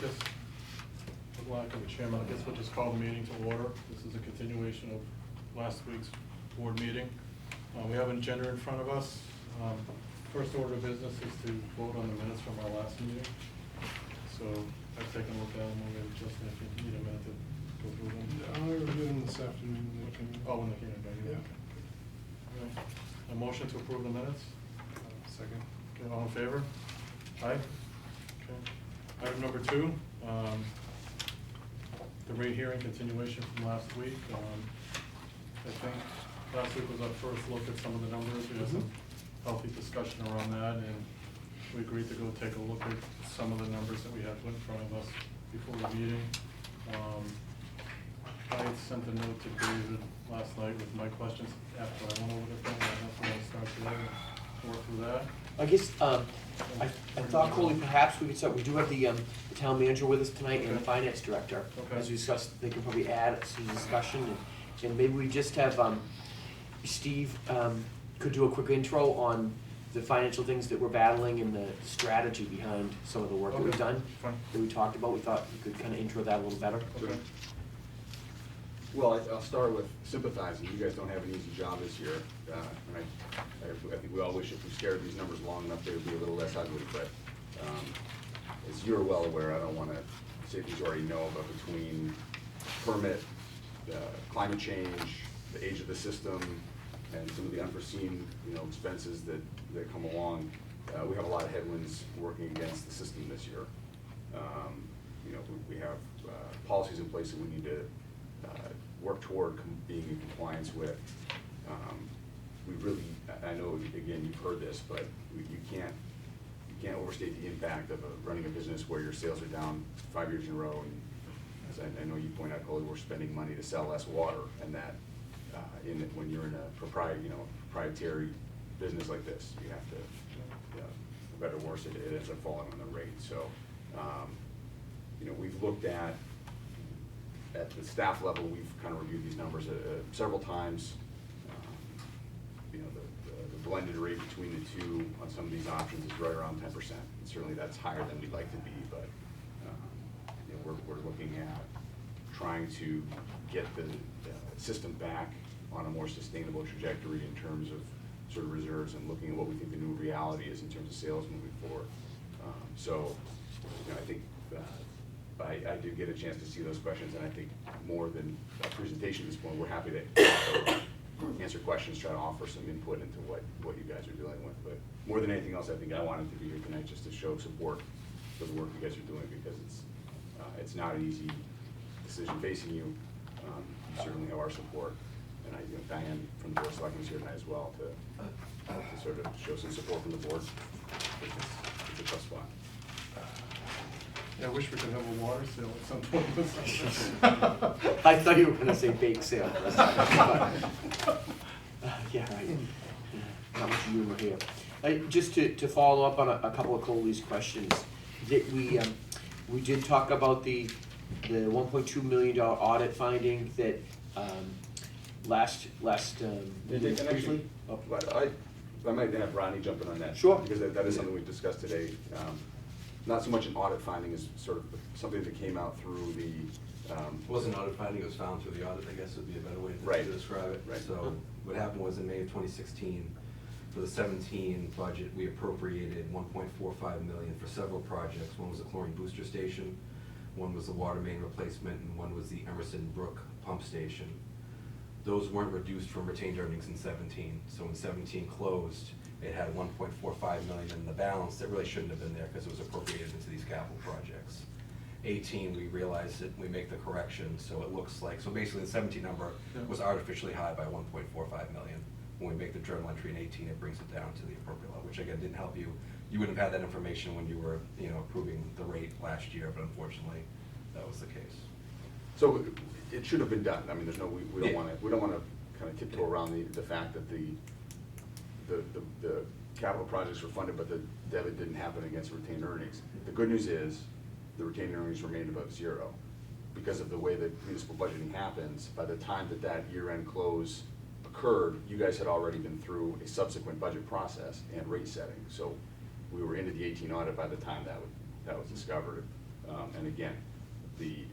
guess, with lack of a chairman, I guess we'll just call the meeting to order. This is a continuation of last week's board meeting. We have an agenda in front of us. First order of business is to vote on the minutes from our last meeting. So I've taken a look at them. We're going to just, if you need a minute to go through them. I reviewed them this afternoon when they came in. Oh, when they came in, yeah. Okay. A motion to approve the minutes? Second. Okay, all in favor? Aye? Okay. Item number 2, the rate hearing continuation from last week. I think last week was our first look at some of the numbers. We had some healthy discussion around that, and we agreed to go take a look at some of the numbers that we had put in front of us before the meeting. I had sent a note to David last night with my questions after I went over the thing. I don't know if we want to start today and work through that. I guess, I thought, Coley, perhaps we could start, we do have the town manager with us tonight and the Okay. finance director. Okay. As we discussed, they can probably add some discussion, and maybe we just have, Steve, could do a quick intro on the financial things that we're battling and the strategy behind some of the work that we've Okay. done, Fine. that we talked about. We thought we could kind of intro that a little better. Okay. Well, I'll start with sympathizing. You guys don't have an easy job this year. And I think we all wish if we stared at these numbers long enough, they would be a little less ugly. But as you're well aware, I don't want to say things you already know, but between permit, climate change, the age of the system, and some of the unforeseen, expenses that come along, we have a lot of headwinds working against the system this year. We have policies in place that we need to work toward being in compliance with. We really, I know, again, you've heard this, but you can't overstate the impact of running a business where your sales are down 5 years in a row. And as I know you point out, Coley, we're spending money to sell less water, and that when you're in a proprietary business like this, you have to, for better or worse, it ends up falling on the rate. So, we've looked at the staff level, we've kind of reviewed these numbers several times. The blended rate between the two on some of these options is right around 10%. And certainly that's higher than we'd like to be, but we're looking at trying to get the system back on a more sustainable trajectory in terms of sort of reserves and looking at what we think the new reality is in terms of sales moving forward. I think I did get a chance to see those questions, and I think more than a presentation at this point, we're happy to answer questions, try to offer some input into what you guys are dealing with. But more than anything else, I think I wanted to be here tonight just to show support for the work you guys are doing, because it's not an easy decision facing you. You certainly have our support, and Diane from the Board of Selectmen is here tonight as well to sort of show some support from the board. It's a tough spot. Yeah, I wish we could have a water sale at some point. I thought you were gonna say bake sale for a second, but, yeah, right. Not much humor here. Just to follow up on a couple of Coley's questions, that we did talk about the $1.2 million audit finding that last briefly. Oh. But I might have Ronnie jump in on that. Sure. Because that is something we've discussed today. Not so much an audit finding as sort of something that came out through the. It wasn't an audit finding, it was found through the audit, I guess would be a better way to describe it. Right. So what happened was in May of 2016, for the 17 budget, we appropriated $1.45 million for several projects. One was a chlorine booster station, one was the water main replacement, and one was the Emerson Brook pump station. Those weren't reduced from retained earnings in 17. So when 17 closed, it had $1.45 million in the balance that really shouldn't have been there because it was appropriated into these capital projects. 18, we realized that we make the correction, so it looks like, so basically the 17 number was artificially high by 1.45 million. When we make the journal entry in 18, it brings it down to the appropriate level, which again didn't help you. You wouldn't have had that information when you were, approving the rate last year, but unfortunately, that was the case. So it should have been done. I mean, there's no, we don't want to kind of tiptoe around the fact that the capital projects were funded, but the debit didn't happen against retained earnings. The good news is the retained earnings remained above zero. Because of the way that municipal budgeting happens, by the time that year-end close occurred, you guys had already been through a subsequent budget process and rate setting. So we were into the 18 audit by the time that was discovered. And again, the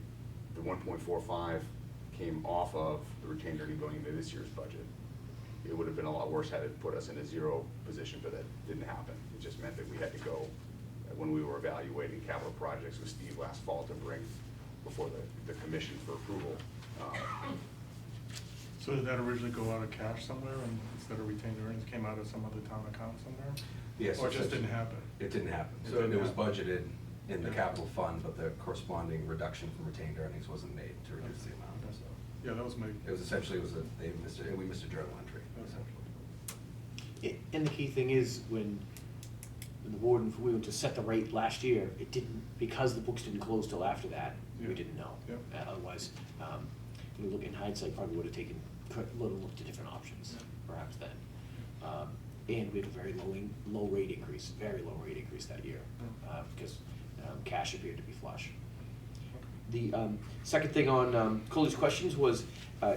1.45 came off of the retained earning going into this year's budget. It would have been a lot worse had it put us in a zero position, but that didn't happen. It just meant that we had to go, when we were evaluating capital projects with Steve last fall, to bring before the commission for approval. So did that originally go out of cash somewhere, and instead of retained earnings, came out of some other town account somewhere? Yes. Or it just didn't happen? It didn't happen. It So didn't it was happen. budgeted in the Yeah. capital fund, but the corresponding reduction from retained earnings wasn't made to reduce the amount, Okay. so. Yeah, that was me. It was essentially, we missed a journal entry, essentially. And the key thing is, when the board, and we went to set the rate last year, it didn't, because the books didn't close till after that, Yeah. we didn't know. Yeah. Otherwise, we look in hindsight, probably would have taken, looked at different options, Yeah. perhaps then. And we had a very low rate increase, very low rate increase that year, because cash appeared to be flush. The second thing on Cooley's questions was,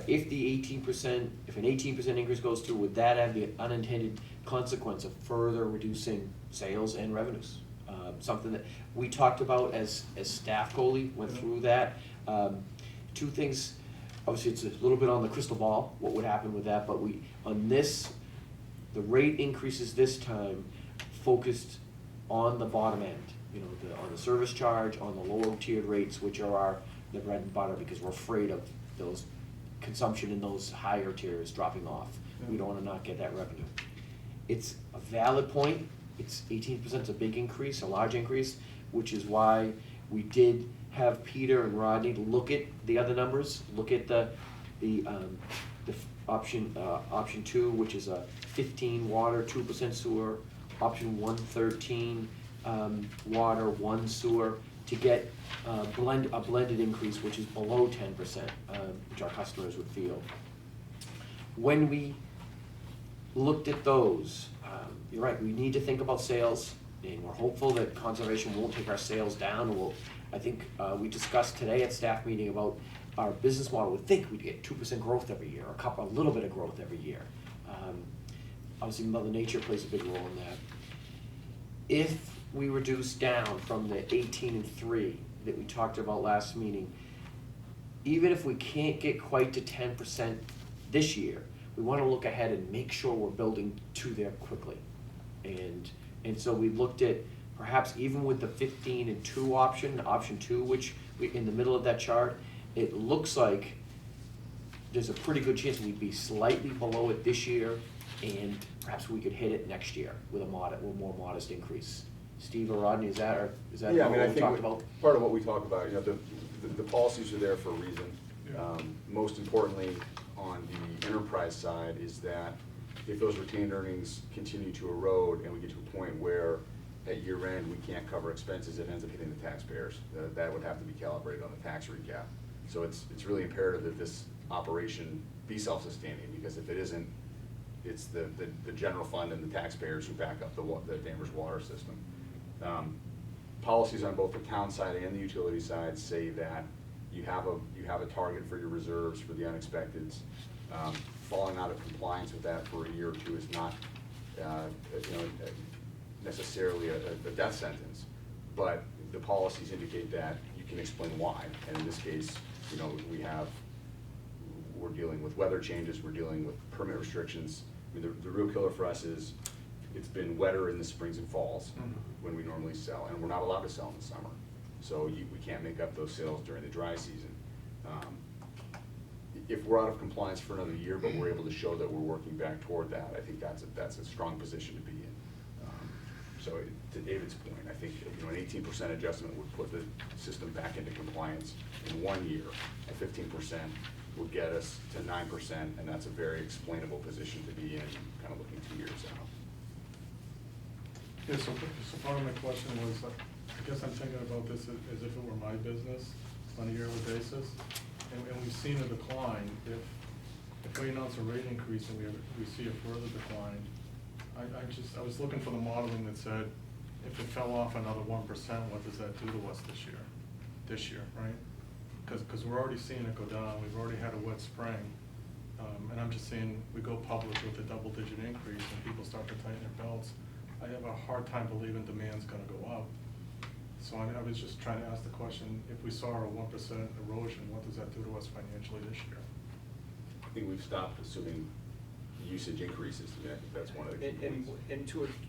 if the 18%, if an 18% increase goes through, would that have the unintended consequence of further reducing sales and revenues? Something that we talked about as staff, Coley went through that. Two things, obviously it's a little bit on the crystal ball, what would happen with that, but on this, the rate increases this time focused on the bottom end. On the service charge, on the lower tiered rates, which are the bread and butter, because we're afraid of those consumption in those higher tiers dropping off. We don't wanna not get that revenue. It's a valid point, it's 18% is a big increase, a large increase, which is why we did have Peter and Rodney look at the other numbers, look at the option 2, which is a 15 water, 2% sewer, option 113, water, 1 sewer, to get a blended increase, which is below 10%, which our customers would feel. When we looked at those, you're right, we need to think about sales, and we're hopeful that conservation won't take our sales down. I think we discussed today at staff meeting about our business model. We think we'd get 2% growth every year, a little bit of growth every year. Obviously, Mother Nature plays a big role in that. If we reduce down from the 18.3 that we talked about last meeting, even if we can't get quite to 10% this year, we want to look ahead and make sure we're building to there quickly. And so we looked at perhaps even with the 15.2 option 2, which in the middle of that chart, it looks like there's a pretty good chance we'd be slightly below it this year, and perhaps we could hit it next year with a more modest increase. Steve or Rodney, is that Yeah, I mean, I what we think talked about? part of what we talk about, the policies are there for a reason. Yeah. Most importantly, on the enterprise side, is that if those retained earnings continue to erode and we get to a point where at year end we can't cover expenses, it ends up hitting the taxpayers. That would have to be calibrated on the tax recap. So it's really imperative that this operation be self-sustaining, because if it isn't, it's the general fund and the taxpayers who back up the Danvers water system. Policies on both the town side and the utility side say that you have a target for your reserves for the unexpecteds. Falling out of compliance with that for a year or two is not necessarily a death sentence, but the policies indicate that you can explain why. And in this case, we're dealing with weather changes, we're dealing with permit restrictions. I mean, the real killer for us is it's been wetter in the springs and falls when we normally sell, and we're not allowed to sell in the summer. So we can't make up those sales during the dry season. If we're out of compliance for another year, but we're able to show that we're working back toward that, I think that's a strong position to be in. So to David's point, I think an 18% adjustment would put the system back into compliance in 1 year. A 15% would get us to 9%, and that's a very explainable position to be in, kind of looking 2 years out. Yeah, so part of my question was, I guess I'm thinking about this as if it were my business on a yearly basis, and we've seen a decline. If we announce a rate increase and we see a further decline, I was looking for the modeling that said, if it fell off another 1%, what does that do to us this year, right? Because we're already seeing it go down, we've already had a wet spring, and I'm just saying, we go public with a double-digit increase and people start to tighten their belts, I have a hard time believing demand's gonna go up. So I was just trying to ask the question, if we saw a 1% erosion, what does that do to us financially this year? I think we've stopped assuming usage increases. I mean, I think that's one of the key points. And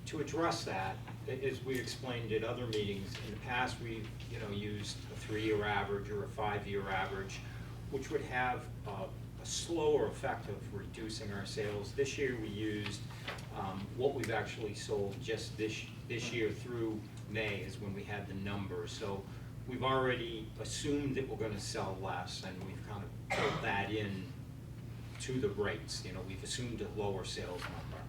to address that, as we explained at other meetings, in the past, we've, used a 3-year average or a 5-year average, which would have a slower effect of reducing our sales. This year, we used what we've actually sold just this year through May is when we had the numbers. So we've already assumed that we're gonna sell less, and we've kind of built that in to the rates. We've assumed a lower sales number.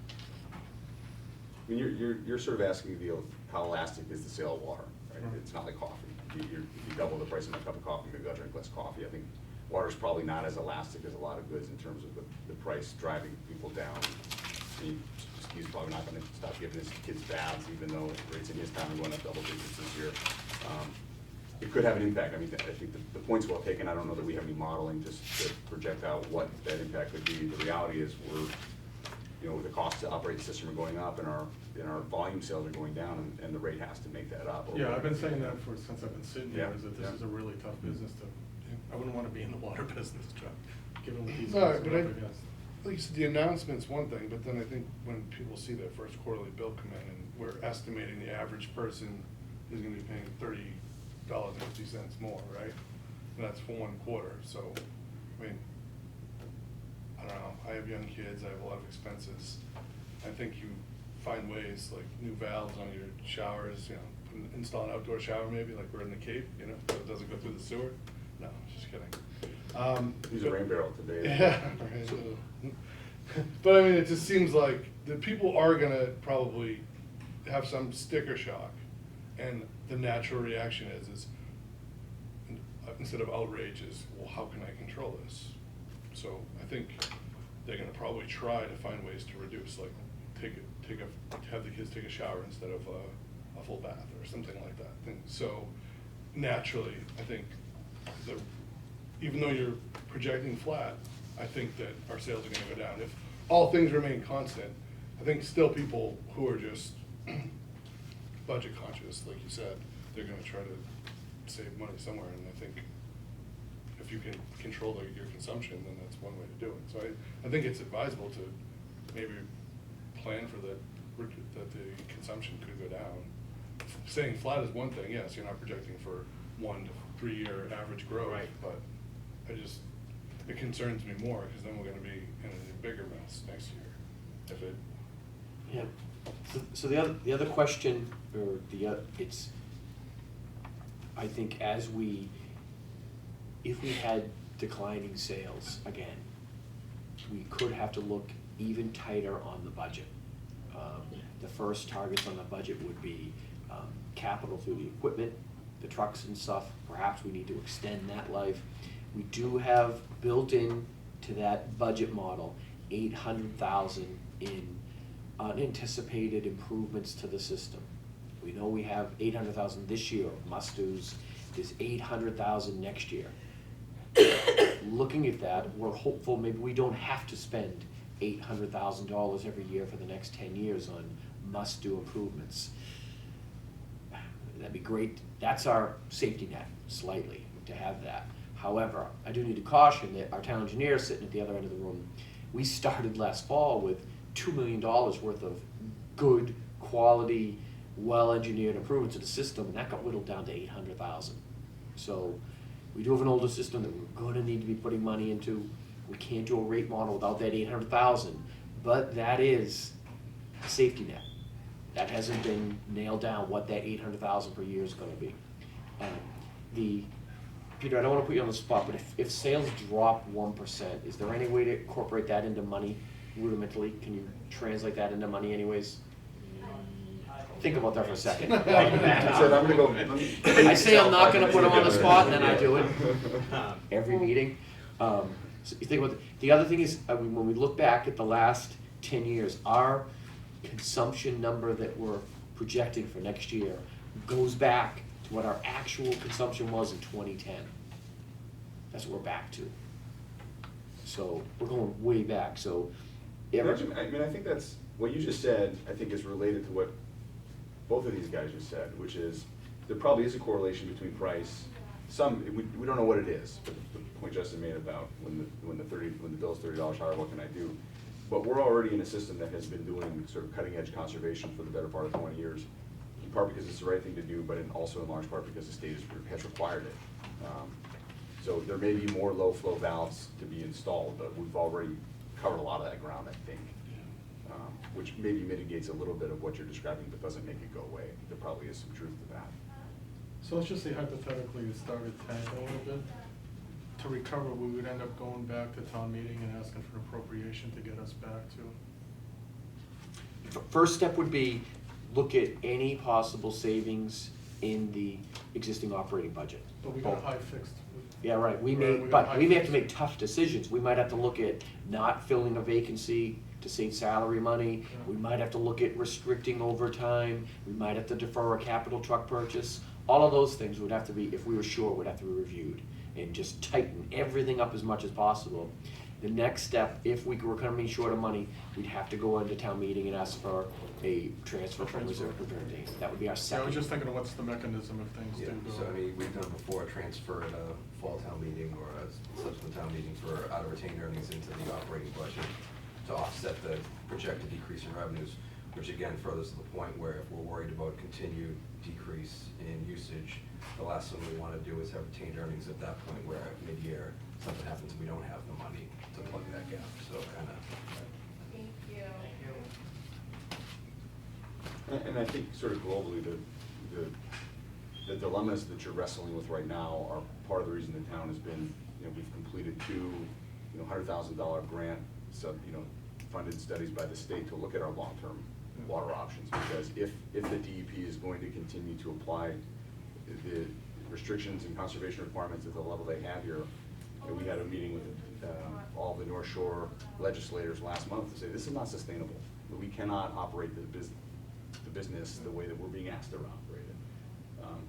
I mean, you're sort of asking the deal of how elastic is the sale of water, right? Mhm. It's not like coffee. If you double the price of my cup of coffee, maybe I'll drink less coffee. I think water's probably not as elastic as a lot of goods in terms of the price driving people down. I mean, he's probably not gonna stop giving his kids baths, even though rates in his town are going up double digits this year. It could have an impact. I mean, I think the point's well taken. I don't know that we have any modeling just to project out what that impact could be. The reality is the costs to operate the system are going up, and our volume sales are going down, and the rate has to make that up. Yeah, I've been saying that since I've been sitting here, Yeah, is that this yeah. is a really tough business to, I wouldn't want to be in the water business, Chuck, given what these No, guys but are I- up against. Like you said, the announcement's one thing, but then I think when people see their first quarterly bill come in, and we're estimating the average person is gonna be paying $30.50 more, right? And that's for 1 quarter, so, I mean, I don't know, I have young kids, I have a lot of expenses. I think you find ways, like new valves on your showers, install an outdoor shower maybe, like we're in the Cape, so it doesn't go through the sewer. No, just kidding. Use a rain barrel today. Yeah, right. But I mean, it just seems like the people are gonna probably have some sticker shock, and the natural reaction is instead of outrage is, well, how can I control this? So I think they're gonna probably try to find ways to reduce, like have the kids take a shower instead of a full bath or something like that. So naturally, I think even though you're projecting flat, I think that our sales are gonna go down. If all things remain constant, I think still people who are just budget conscious, like you said, they're gonna try to save money somewhere, and I think if you can control your consumption, then that's one way to do it. So I think it's advisable to maybe plan for that the consumption could go down. Saying flat is one thing, yes, you're not projecting for 1 to 3 year average growth, Right. but it concerns me more, because then we're gonna be in a bigger mess next year. If it, Yeah, so the other question, or it's, I think if we had declining sales again, we could have to look even tighter on the budget. The first targets on the budget would be capital through the equipment, the trucks and stuff. Perhaps we need to extend that life. We do have built in to that budget model 800,000 in unanticipated improvements to the system. We know we have 800,000 this year, must-dos. There's 800,000 next year. Looking at that, we're hopeful maybe we don't have to spend $800,000 every year for the next 10 years on must-do improvements. That'd be great. That's our safety net, slightly, to have that. However, I do need to caution that our town engineer sitting at the other end of the room, we started last fall with $2 million worth of good, quality, well-engineered improvements to the system, and that got whittled down to 800,000. So we do have an older system that we're gonna need to be putting money into. We can't do a rate model without that 800,000, but that is a safety net. That hasn't been nailed down what that 800,000 per year is gonna be. Peter, I don't wanna put you on the spot, but if sales drop 1%, is there any way to incorporate that into money rudimentally? Can you translate that into money anyways? Think about that for a second. I said, I'm gonna go. I say I'm not gonna put him on the spot, and then I do it every meeting. So you think about the other thing is, when we look back at the last 10 years, our consumption number that we're projecting for next year goes back to what our actual consumption was in 2010. That's what we're back to. So we're going way back. So I mean, I think what you just said, I think is related to what both of these guys just said, which is, there probably is a correlation between price. We don't know what it is, but the point Justin made about when the bill's $30 higher, what can I do? But we're already in a system that has been doing sort of cutting edge conservation for the better part of 20 years, in part because it's the right thing to do, but also in large part because the state has required it. So there may be more low flow valves to be installed, but we've already covered a lot of that ground, I think. Which maybe mitigates a little bit of what you're describing, but doesn't make it go away. There probably is some truth to that. So let's just say hypothetically it started tanking a little bit. To recover, we would end up going back to town meeting and asking for an appropriation to get us back to. First step would be look at any possible savings in the existing operating budget. But we got a high fixed. Yeah, right, we got high may have to fixed. make tough decisions. We might have to look at not filling a vacancy to save salary money. Yeah. We might have to look at restricting overtime. We might have to defer a capital truck purchase. All of those things would have to be, if we were sure, would have to be reviewed and just tighten everything up as much as possible. The next step, if we were coming short of money, we'd have to go into town meeting and ask for a transfer from reserve to reserve. That would be our Yeah, I second. was just thinking of what's the mechanism if things do Yeah, go. so I mean, we've done before, transfer at a fall town meeting or a subsequent town meeting for out of retained earnings into the operating budget to offset the projected decrease in revenues, which again furthers to the point where if we're worried about continued decrease in usage, the last thing we want to do is have retained earnings at that point where at mid-year, something happens and we don't have the money to plug that gap, so kind of. Thank you. And I think sort of globally, the dilemmas that you're wrestling with right now are part of the reason the town has been, we've completed two, $100,000 grant, funded studies by the state to look at our long-term water options. Because if the DEP is going to continue to apply the restrictions and conservation requirements at the level they have here, we had a meeting with all the North Shore legislators last month to say this is not sustainable. We cannot operate the business the way that we're being asked to operate it.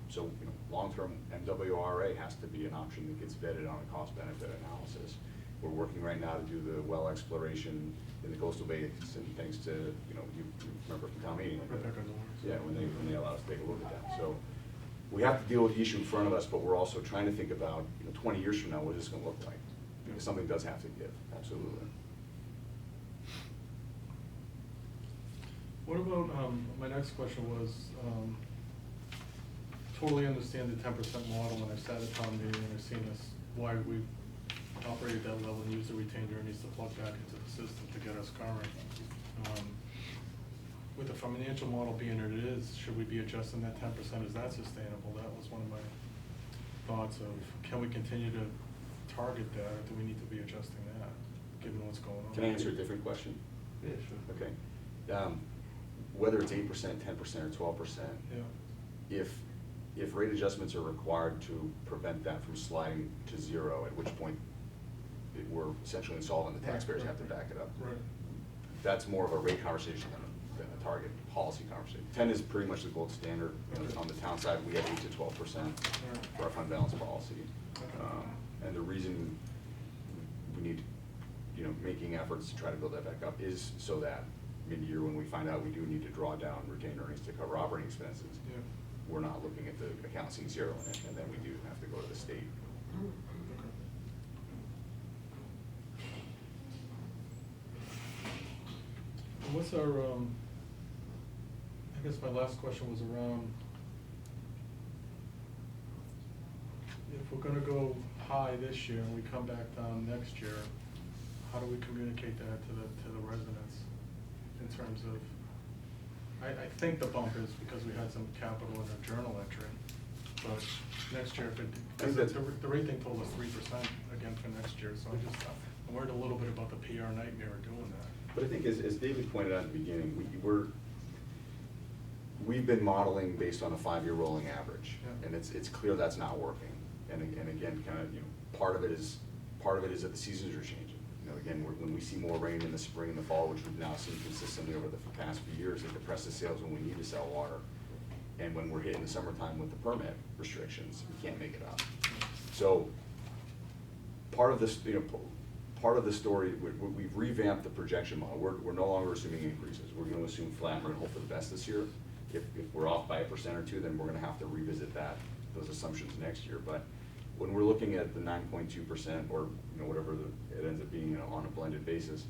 So, long-term MWRA has to be an option that gets vetted on a cost-benefit analysis. We're working right now to do the well exploration in the coastal basin, thanks to, you remember from town meeting. Rebecca Norris. Yeah, when they allow us to take a look at that. So we have to deal with the issue in front of us, but we're also trying to think about, 20 years from now, what is this gonna look like? Because something does have to give, absolutely. What about, my next question was, totally understand the 10% model, and I've sat at town meeting and I've seen this, why we operate at that level and use the retained earnings to plug back into the system to get us current. With the financial model being what it is, should we be adjusting that 10%? Is that sustainable? That was one of my thoughts of, can we continue to target that, or do we need to be adjusting that, given what's going on? Can I answer a different question? Yeah, sure. Okay. Whether it's 8%, 10%, or 12%, Yeah. if rate adjustments are required to prevent that from sliding to zero, at which point we're essentially insolvent, the taxpayers have to back it up. Right. That's more of a rate conversation than a target policy conversation. 10 is pretty much the gold standard. On the town side, we have 8 to 12% for our fund balance policy. And the reason we need, making efforts to try to build that back up is so that mid-year, when we find out we do need to draw down retained earnings to cover operating expenses, Yeah. we're not looking at the account seeing zero in it, and then we do have to go to the state. And what's our, I guess my last question was around, if we're gonna go high this year and we come back down next year, how do we communicate that to the residents in terms of, I think the bump is because we had some capital in our journal entry, but next year, if it, because the rate thing told us 3% again for next year, so I'm worried a little bit about the PR nightmare of doing that. But I think as David pointed out at the beginning, we've been modeling based on a 5-year rolling average, Yeah. and it's clear that's not working. And again, kind of, part of it is that the seasons are changing. Again, when we see more rain in the spring and the fall, which we've now seen consistently over the past few years, it depresses sales when we need to sell water. And when we're hitting the summertime with the permit restrictions, we can't make it up. So part of this, part of the story, we've revamped the projection model. We're no longer assuming increases. We're going to assume flat. We're going to hope for the best this year. If we're off by 1% or 2%, then we're gonna have to revisit those assumptions next year. But when we're looking at the 9.2%, or, you know, whatever it ends up being, you know, on a blended basis,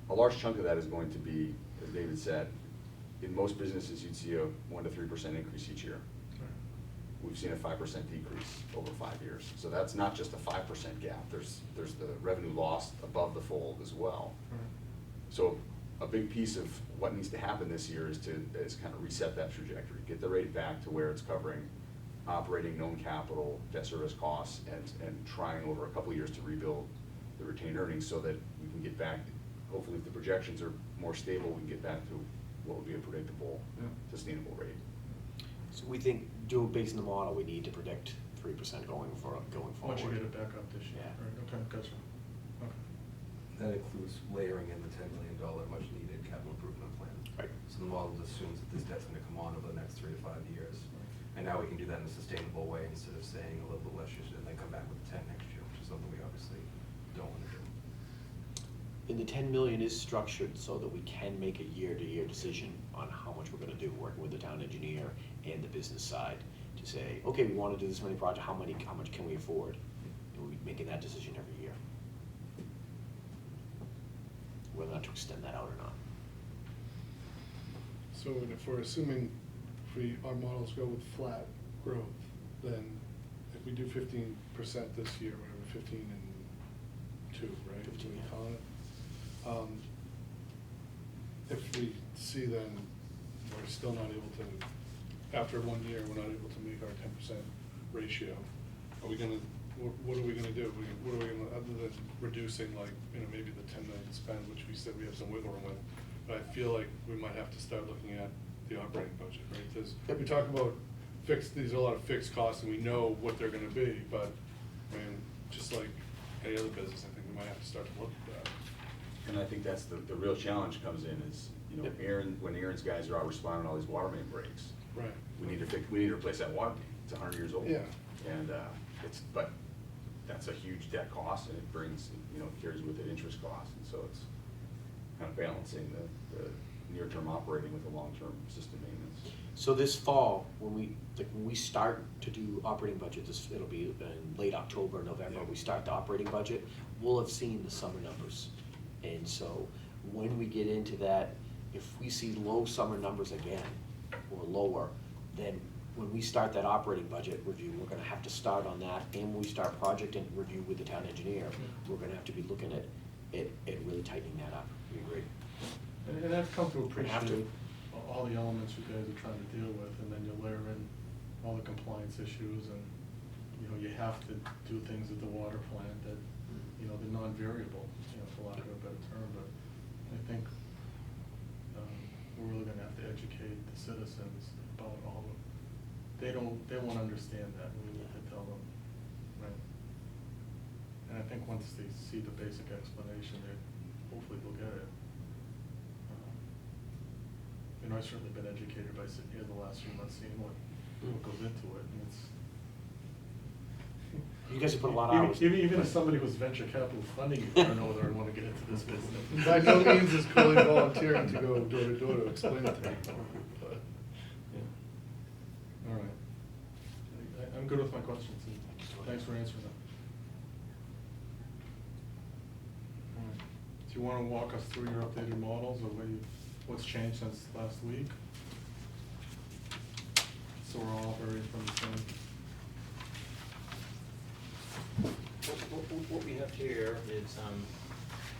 a large chunk of that is going to be, as David said, in most businesses, you'd see a 1 to 3% increase each year. We've seen a 5% decrease over 5 years. So that's not just a 5% gap. There's the revenue lost above the fold as well. So a big piece of what needs to happen this year is kind of reset that trajectory, get the rate back to where it's covering operating, known capital, debt service costs, and trying over a couple of years to rebuild the retained earnings so that we can get back, hopefully if the projections are more stable, we can get back to what would be a predictable, sustainable rate. So we think, based on the model, we need to predict 3% going forward. Once you get it back up this year, Yeah. right, okay, gotcha. Okay. That includes layering in the $10 million much-needed capital improvement plan. Right. So the model assumes that this debt's gonna come on over the next 3 to 5 years. And now we can do that in a sustainable way instead of saying a little bit less years and then come back with 10 next year, which is something we obviously don't wanna do. And the 10 million is structured so that we can make a year-to-year decision on how much we're gonna do, working with the town engineer and the business side to say, okay, we wanna do this many projects, how much can we afford? And we're making that decision every year. Whether or not to extend that out or not. So if we're assuming our models go with flat growth, then if we do 15% this year, whatever, 15 and 2, right? 15, we yeah. call it. If we see then we're still not able to, after 1 year, we're not able to make our 10% ratio, are we gonna, what are we gonna do? What are we gonna, other than reducing, like, you know, maybe the 10 million spend, which we said we have some wiggle room with, but I feel like we might have to start looking at the operating budget, right? Because we talk about these are a lot of fixed costs and we know what they're gonna be, but, I mean, just like any other business, I think we might have to start to look at that. And I think that's the real challenge comes in is, you know, when Aaron's guys are out responding to all these water main breaks. Right. We need to replace that water main. It's 100 years old. Yeah. And but that's a huge debt cost, and it brings, you know, carries with it interest costs, and so it's kind of balancing the near-term operating with the long-term system maintenance. So this fall, when we start to do operating budget, it'll be in late October, November, Yeah. we start the operating budget, we'll have seen the summer numbers. And so when we get into that, if we see low summer numbers again, or lower, then when we start that operating budget review, we're gonna have to start on that, and when we start project and review with the town engineer, we're gonna have to be looking at really tightening that up. We agree. And I've come to We have to. appreciate all the elements you guys are trying to deal with, and then you layer in all the compliance issues, and, you know, you have to do things at the water plant that, you know, they're non-variable, you know, for lack of a better term, but I think we're really gonna have to educate the citizens about all of, they won't understand that, and we need to tell them, right? And I think once they see the basic explanation, they hopefully will get it. You know, I've certainly been educated by sitting here the last few months, seeing what goes into it, and it's. You guys have put a lot of hours. Even as somebody who's venture capital funding, you gotta know whether I wanna get into this business. By no means is Colleen volunteering to go door to door to explain it to people, but. Yeah. All right. I'm good with my questions, and thanks for answering them. All right. Do you wanna walk us through your updated models, or what's changed since last week? So we're all hearing from the same. What we have here is,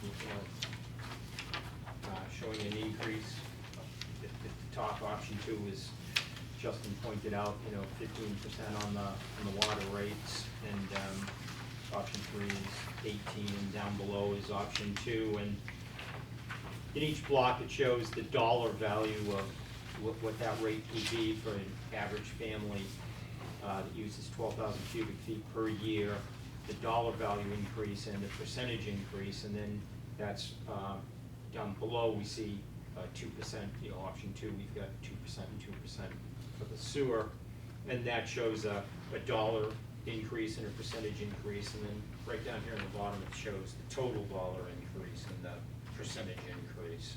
you know, showing an increase. The top option 2 is, Justin pointed out, you know, 15% on the water rates, and option 3 is 18, and down below is option 2. And in each block, it shows the dollar value of what that rate would be for an average family that uses 12,000 cubic feet per year, the dollar value increase and the percentage increase, and then that's down below we see 2%, you know, option 2, we've got 2% and 2% for the sewer, and that shows a dollar increase and a percentage increase, and then right down here in the bottom it shows the total dollar increase and the percentage increase.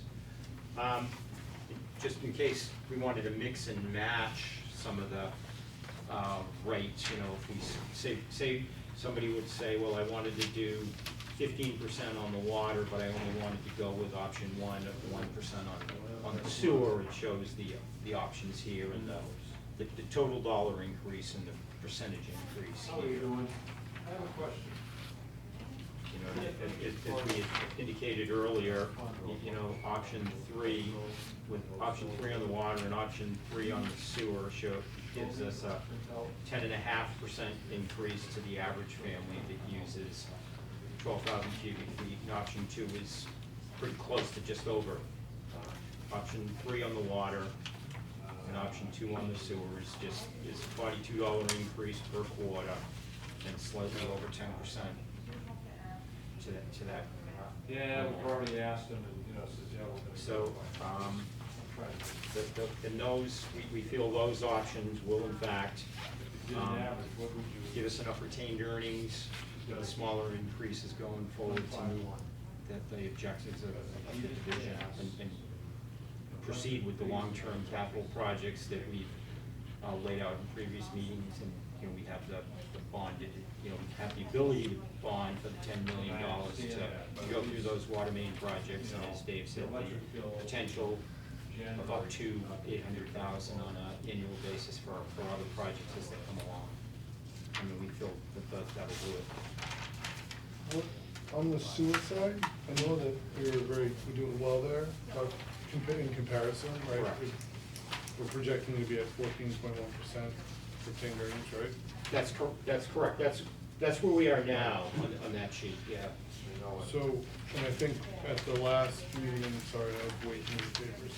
just in case we wanted to mix and match some of the rates, you know, if we say somebody would say, well, I wanted to do 15% on the water, but I only wanted to go with option 1 of 1% on the sewer, it shows the options here and the total dollar increase and the percentage increase How are you here. doing? I have a question. You know, as we had indicated earlier, you know, option 3, with option 3 on the water and option 3 on the sewer gives us a 10.5% increase to the average family that uses 12,000 cubic feet, and option 2 is pretty close to just over. Option 3 on the water and option 2 on the sewer is $42 increase per quarter and slightly over 10% to that. Yeah, we've already asked him, and, you know, says, yeah, we're gonna. So, Try to- we feel those options will in fact If you did an average, what would you? give us enough retained earnings, with the smaller increases going forward to meet the objectives of the division and proceed with the long-term capital projects that we've laid out in previous meetings, and, you know, we have the bonded, you know, we have the ability to bond for the $10 million to go through those water main projects, and as Dave said, the potential of up to $800,000 on an annual basis for other projects as they come along. I mean, we feel that that'll do it. On the sewer side, I know that we're doing well there, but in comparison, right? Correct. We're projecting to be at 14.1% retained earnings, right? That's correct. That's where we are now on that sheet, yeah. So, and I think at the last meeting, sorry, I was waiting for the papers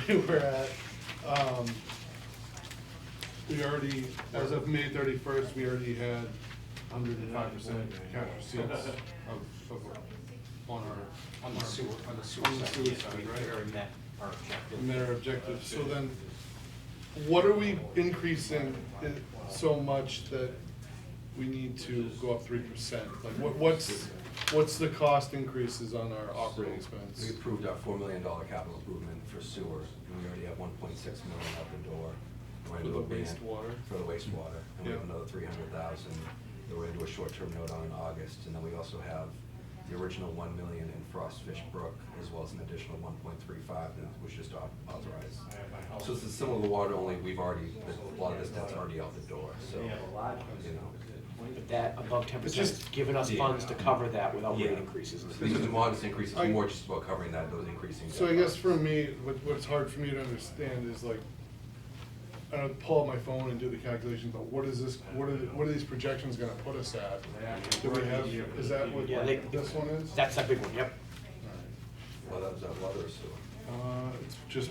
here, we were at, we already, as of May 31st, we already had 105% cash receipts on On the sewer side, side, we right? already met our objective. And their objectives. So then, what are we increasing it so much that we need to go up 3%? Like, what's the cost increases on our operating We expense? approved our $4 million capital improvement for sewer, and we already have 1.6 million out the door. We're gonna For do the a grant wastewater? For the wastewater, and we have Yeah. another 300,000 that we're gonna do a short-term note on in August, and then we also have the original 1 million in Frost Fish Brook, as well as an additional 1.35 that was just authorized. So it's similar to water, only we've already, a lot of this debt's already out the door, so, you know. But that above 10% It's is just- giving us funds to cover that without rate Yeah. increases. These are the modest increases, I- more just about covering that, those increasing. So I guess for me, what's hard for me to understand is like, I pull out my phone and do the calculations, but what is this, what are these projections gonna put us at? Do we have, is that what Yeah, this one is? That's that big one, yep. Well, that was that water or sewer? It's just,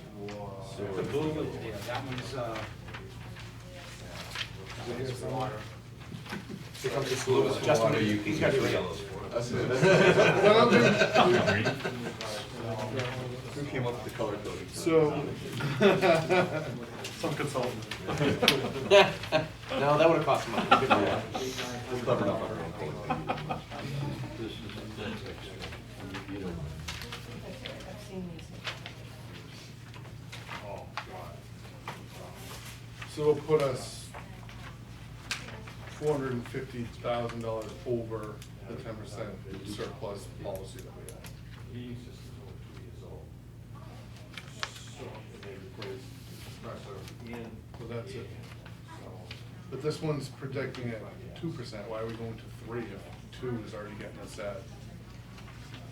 Sewer. The blue, yeah, that one's, Is it water. Here comes the Blue sewer. is for Justin, water, you he's can got use it the right. yellows for it. Who came up with the color coding? so, Some consultant. No, that would've cost money. Good for that. We're clever enough on our own thing. so it'll put us $450,000 over the 10% surplus policy that we have. Heating system's only 2 years old. So, and they replaced compressor and. So that's it. So, But this one's projecting at 2%, why are we going to 3 if 2 is already getting us at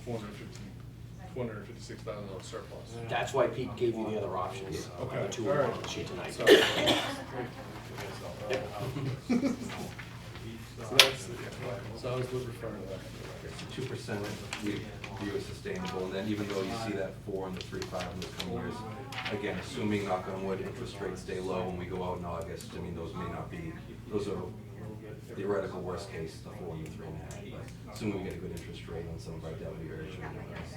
$456,000 surplus? That's why Pete gave you the other options. Okay, The two all on right. the sheet tonight. So- Yep. So that's, so I was referring to that. 2% we view as sustainable, and then even though you see that 4 and the 3.5 in the coming years, again, assuming knock on wood, interest rates stay low when we go out in August, I mean, those may not be, those are theoretical worst case, the 4 and the 3.5, but assuming we get a good interest rate on some of our debt, we are issuing those.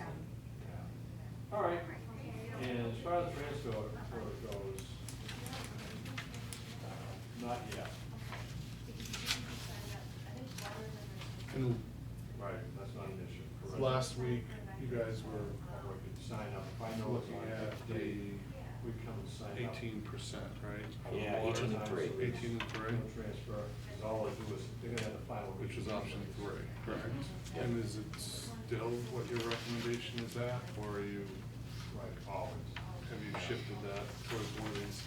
all right, and as far as transfer goes, not yet. And Right, that's not an issue, correct? last week, you guys were Or we could sign up, if I know it's looking on at that date. we come and sign up. 18%, right? Yeah, Water 18 and 3. 18 and 3, No transfer, 'cause all they do is, they're gonna have the final. which is option 3, correct? Yeah. And is it still what your recommendation is at, or are you, Right, always. have you shifted that towards one of these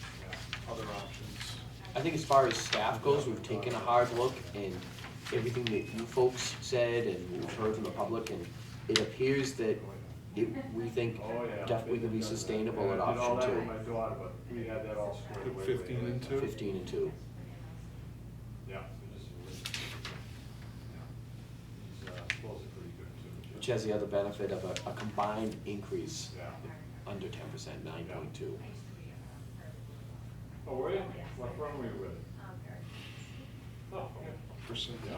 other options? I think as far as staff goes, we've taken a hard look, and everything that you folks said and we've heard from the public, and it appears that we think Oh, yeah. definitely could be sustainable at I did all that option with my daughter, but we had that all squared away. 15 and 2? 15 and 2. Yeah. He's supposedly pretty good too. Which has the other benefit of a combined increase Yeah. under 10%, 9.2. Oh, were you? What firm were you with? Oh, okay. Percent. Yeah.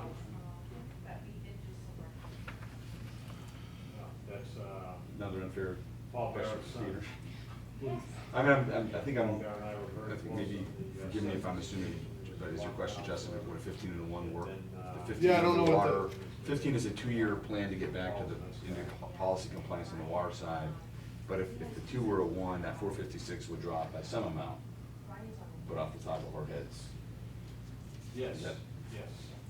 Yeah, that's, Another unfair Paul question Barrett's for son. Peter. I mean, I think Paul Barrett and I were very I think close maybe, in the, forgive me if I'm assuming, but is your question, Justin, would a 15 and a 1 work? The 15 Yeah, I don't is the know what the- water- 15 is a 2-year plan to get back to the, into policy compliance on the water side. But if the 2 were a 1, that 456 would drop by some amount, but off the top of our heads. Yes, Is that- yes.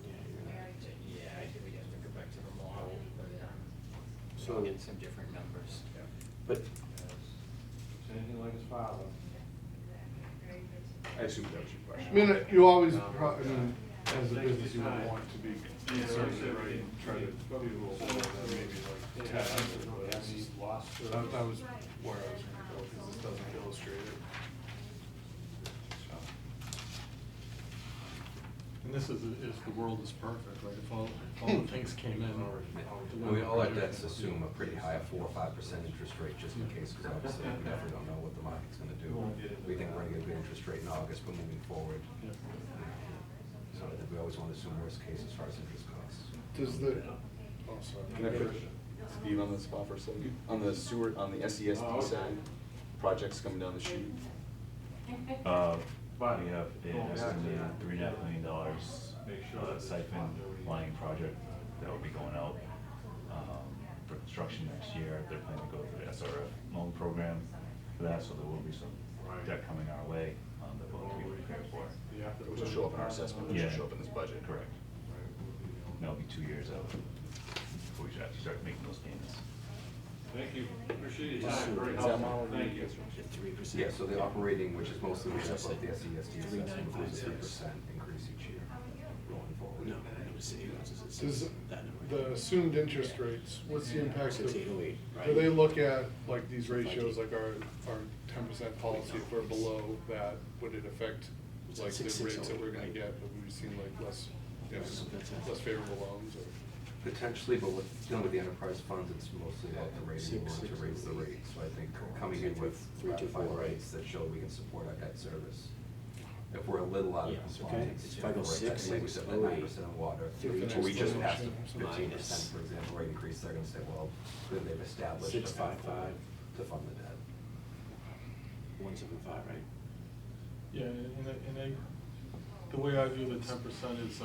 Yeah, I think we have to go back to the model, So- get some different numbers. But It's anything like his father. I assume that was your I question. mean, you always, I mean, as a business, you would want to be conservative, right, and try to be a little more than maybe like 10, but I mean, Lost. that was where I was gonna go, because this doesn't illustrate it. And this is the world is perfect, right? If all the things came in or. All our debts assume a pretty high 4 or 5% interest rate, just in case, because obviously we definitely don't know what the market's gonna do. We think we're gonna get a good interest rate in August, but moving forward. Yeah. So I think we always want to assume worst case as far as interest costs. Does the, oh, sorry. Can I put Steve on the spot for a second? On the sewer, on the Oh, SESD okay. side, projects coming down the chute. But- We have an estimated $3.5 million siphon line project that will be going out for construction next year. They're planning to go through the SRF loan program for that, so there will be some debt coming our way that we'll have to be prepared for. Which will show up in our assessment, which will Yeah. show up in this budget. Correct. And that'll be 2 years out before we should actually start making those payments. Thank you, appreciate your time, very Is that helpful, model? thank you. 3%. Yeah, so the operating, which is mostly made up of the SESD assessment, is a 3,956. 3% increase each year going forward. No, it was Does that number. the assumed interest rates, what's the impact of, 6808, do they right? look at, like, these ratios, like our 10% policy, if we're below that, would it affect, It's like, at the rates that 6608, we're gonna right? get, but we've seen like less, you know, That's it. less favorable loans, or? Potentially, but with, dealing with the enterprise funds, it's mostly about the rating, we want to raise the rate. So I think coming in with 324, ratified right? rates that show we can support our debt service. If we're a little out of Yes, okay. compliance, It's if we're right, 506, maybe we set at 9% on water, 3, or we just passed a minus 15%, for example, rate increase, they're gonna say, well, then they've established a path 655. to fund the debt. 175, right? Yeah, the way I view the 10% is,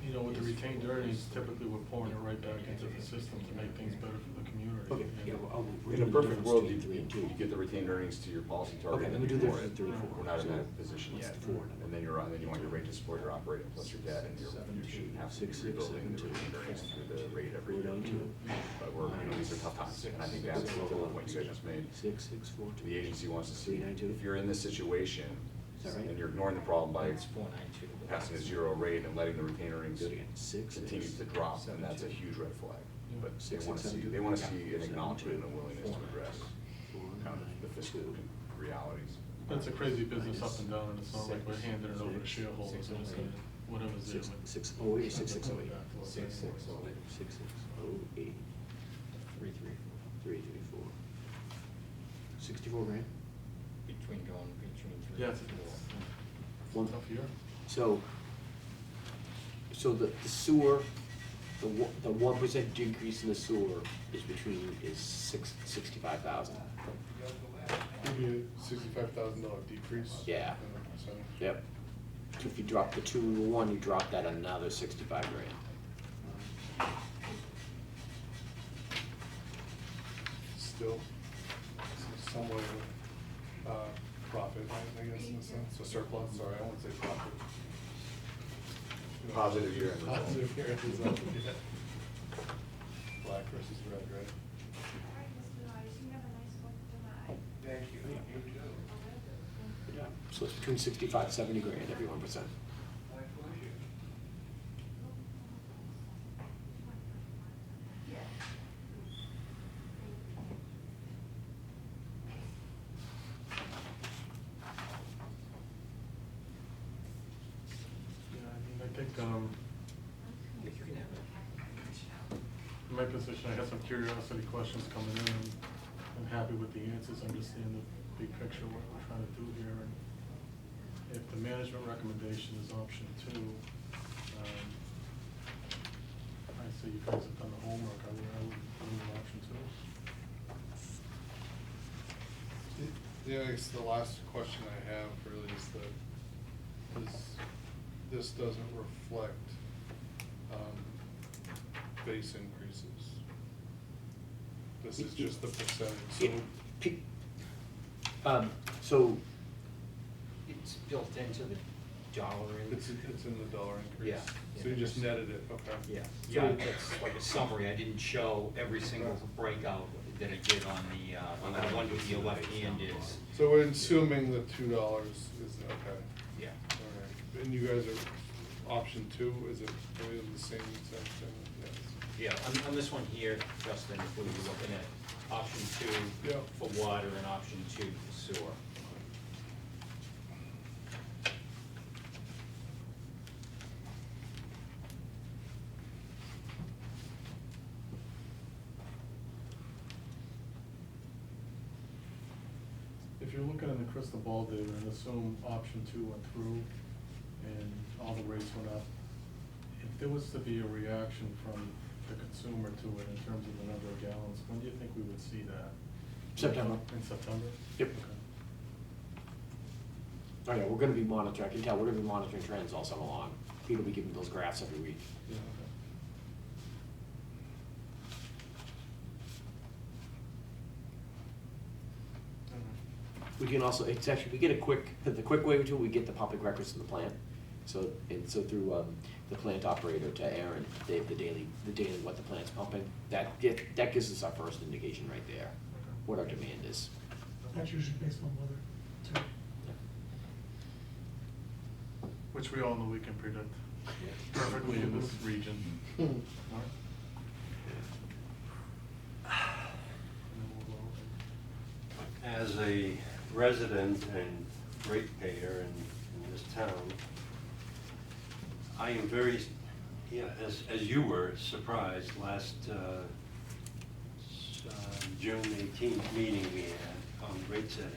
you know, with the retained earnings, typically we're pouring it right back into the system to make things better for the community. Okay, And- yeah, well, we're In a doing the perfect difference world, between you 3 and 2. you get the retained earnings to your policy target. Okay, and then we do before the it. 3 and 4. We're not in So that position what's yet. the 4 number? And then then you want your rate to support your operating plus your debt, and you shouldn't have to be 6, 6, rebuilding the 7, 2. retained earnings through the rate every We're year. down to But these are tough times, and I think that's the point you guys just made. 6, 6, 4, 2. The agency wants to see, 392. if you're in this situation, Is that right? and you're ignoring the problem by It's 492. passing a 0 rate and letting the retained earnings Do it again. 6, continue to drop, and that's a huge red flag. But they 6, wanna 6, see, 7, they wanna 2. see an 7, acknowledgement and a 2. willingness to address 4, kind of the 9, fiscal 2. realities. But it's a crazy business up and down, and it's not like we're handing it over to shareholders and saying, whatever's there. 608, 6608. 6608. 6608. 334. 64 grand? Between 3 Yeah, and it's 4. one tough year. So the sewer, the 1% decrease in the sewer is 65,000. Maybe a $65,000 decrease? Yeah. in the percentage. Yep. If you drop the 2 to 1, you drop that another 65 grand. Still, some way of profit, right, I guess, in a sense, a surplus, sorry, I won't say profit. Positive year end result. Positive year end result, yeah. Black versus red, right? Thank you, you too. Yeah, so it's between 65 and 70 grand every 1%. My pleasure. Yeah, I mean, I think, You can have it. in my position, I have some curiosity questions coming in, and I'm happy with the answers, understand the big picture, of what we're trying to do here, and if the management recommendation is option 2, I say you guys have done the homework, I would put in option 2. Yeah, I guess the last question I have really is that this doesn't reflect base increases. This is just the percentage, so So, It's built into the dollar it's in the dollar increase. Yeah. So you just netted it, okay. Yeah, So- yeah, that's like a summary, I didn't show every single breakout that I did on the one with the left hand is, So we're assuming the $2 is, okay, yeah. all right. And you guys are, option 2, is it really the same exact thing? Yes. Yeah, on this one here, Justin, if we were looking at option 2 Yeah. for water and option 2 for sewer. If you're looking in the crystal ball, David, and assume option 2 went through and all the rates went up, if there was to be a reaction from the consumer to it in terms of the number of gallons, when do you think we would see that? September. In September? Yep. Okay. Oh yeah, we're gonna be monitoring, I can tell, we're gonna be monitoring trends all summer long. Pete will be giving those graphs every week. Yeah, okay. All right. We can also, it's actually, we get the quick way to, we get the public records from the plant. So, and so through, the plant operator to Aaron, they have the daily, what the plant's pumping. That gives us our first indication right there, what our demand is. That's usually based on weather, too. Which we all know we can predict perfectly in this region. All right. And then we'll go over. As a resident and ratepayer in this town, I am very, as you were, surprised last June 18th meeting we had on rate setting.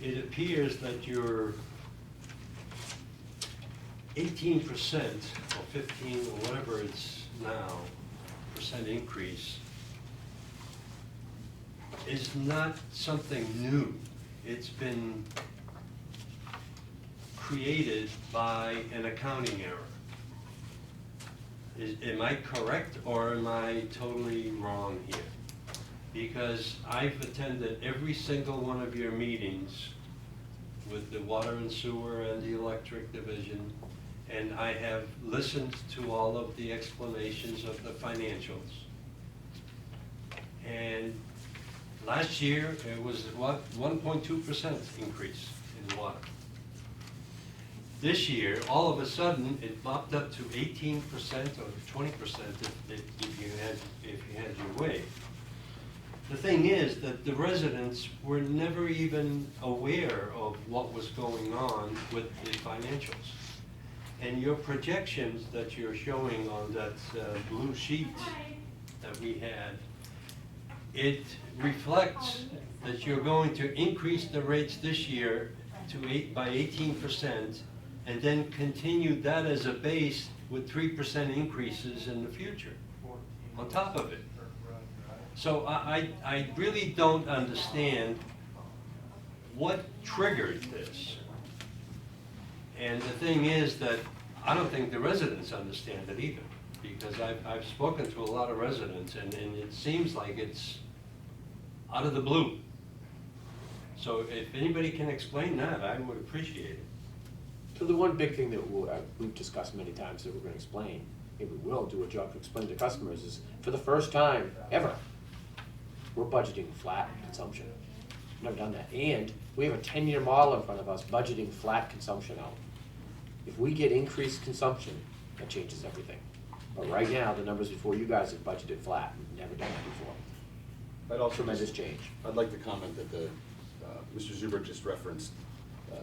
It appears that your 18% or 15 or whatever it's now, percent increase is not something new. It's been created by an accounting error. Am I correct or am I totally wrong here? Because I've attended every single one of your meetings with the water and sewer and the electric division, and I have listened to all of the explanations of the financials. And last year, it was what, 1.2% increase in water. This year, all of a sudden, it popped up to 18% or 20% if you had your way. The thing is that the residents were never even aware of what was going on with the financials. And your projections that you're showing on that blue sheet that we had, it reflects that you're going to increase the rates this year by 18%, and then continue that as a base with 3% increases in the future on top of it. So I really don't understand what triggered this. And the thing is that I don't think the residents understand it either, because I've spoken to a lot of residents, and it seems like it's out of the blue. So if anybody can explain that, I would appreciate it. So the one big thing that we've discussed many times that we're gonna explain, maybe we will do a job to explain to customers, is for the first time ever, we're budgeting flat consumption. Never done that. And we have a 10-year model in front of us budgeting flat consumption out. If we get increased consumption, that changes everything. But right now, the numbers before you guys have budgeted flat. We've never done that before. I'd also Tremendous just- change. I'd like to comment that Mr. Zuberek just referenced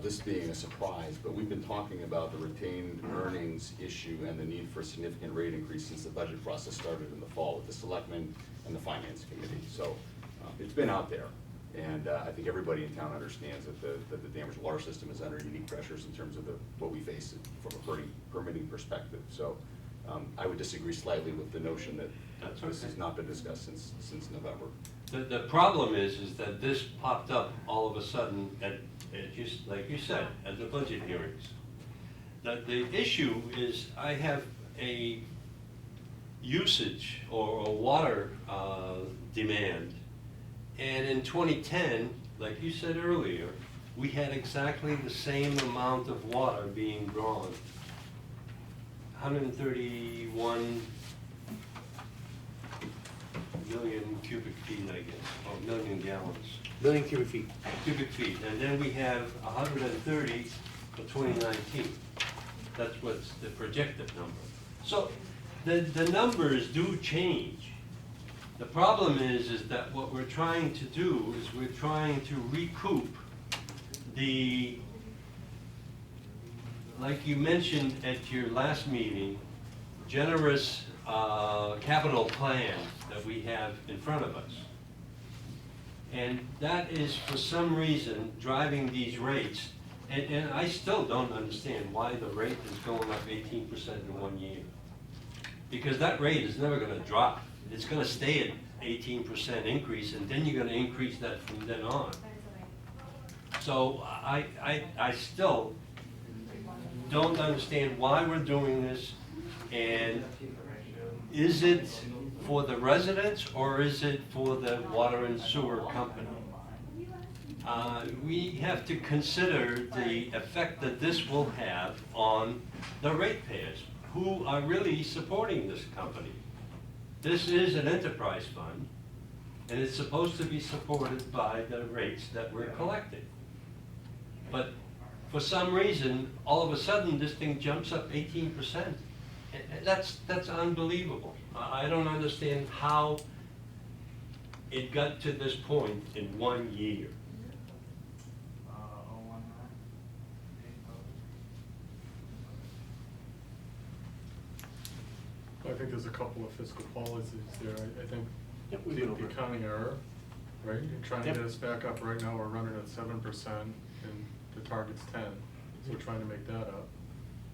this being a surprise, but we've been talking about the retained earnings issue and the need for a significant rate increase since the budget process started in the fall with the selectmen and the finance committee. So it's been out there, and I think everybody in town understands that the Danvers water system is under unique pressures in terms of what we face from a permitting perspective. So I would disagree slightly with the notion that That's this okay. has not been discussed since November. The problem is that this popped up all of a sudden like you said, at the budget hearings. The issue is I have a usage or a water demand, and in 2010, like you said earlier, we had exactly the same amount of water being drawn. 131 million cubic feet, I guess, or million gallons, Million cubic feet. cubic feet. And then we have 130 for 2019. That's what's the projected number. So the numbers do change. The problem is that what we're trying to do is we're trying to recoup the, like you mentioned at your last meeting, generous capital plan that we have in front of us. And that is, for some reason, driving these rates. And I still don't understand why the rate is going up 18% in 1 year. Because that rate is never gonna drop. It's gonna stay at 18% increase, and then you're gonna increase that from then on. So I still don't understand why we're doing this, and is it for the residents or is it for the water and sewer company? We have to consider the effect that this will have on the ratepayers who are really supporting this company. This is an enterprise fund, and it's supposed to be supported by the rates that we're collecting. But for some reason, all of a sudden, this thing jumps up 18%. And that's unbelievable. I don't understand how it got to this point in 1 year. I think there's a couple of fiscal policies there. I think Yep, we've been over the it. accounting error, right? You're trying to Yep. get us back up. Right now, we're running at 7% and the target's 10. So we're trying to make that up.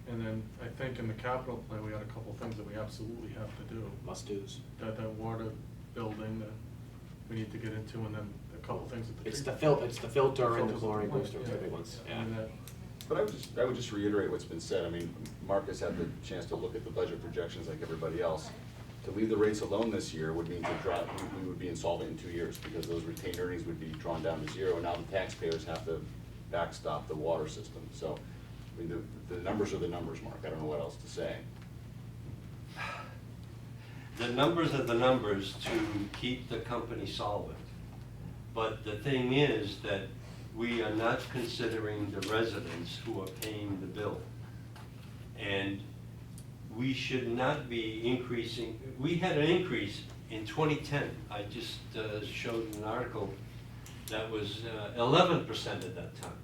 And then I think in the capital plan, we had a couple things that we absolutely have to do. Must-dos. That water building that we need to get into, and then a couple things at the. It's treatment the it's the filter and the Filters. chlorine booster, Yeah. the big ones, I yeah. mean, that- But I would just reiterate what's been said. I mean, Mark has had the chance to look at the budget projections like everybody else. To leave the rates alone this year would mean we would be insolvent in 2 years because those retained earnings would be drawn down to zero, and now the taxpayers have to backstop the water system. So, I mean, the numbers are the numbers, Mark. I don't know what else to say. The numbers are the numbers to keep the company solvent. But the thing is that we are not considering the residents who are paying the bill. And we should not be increasing, we had an increase in 2010. I just showed an article that was 11% at that time.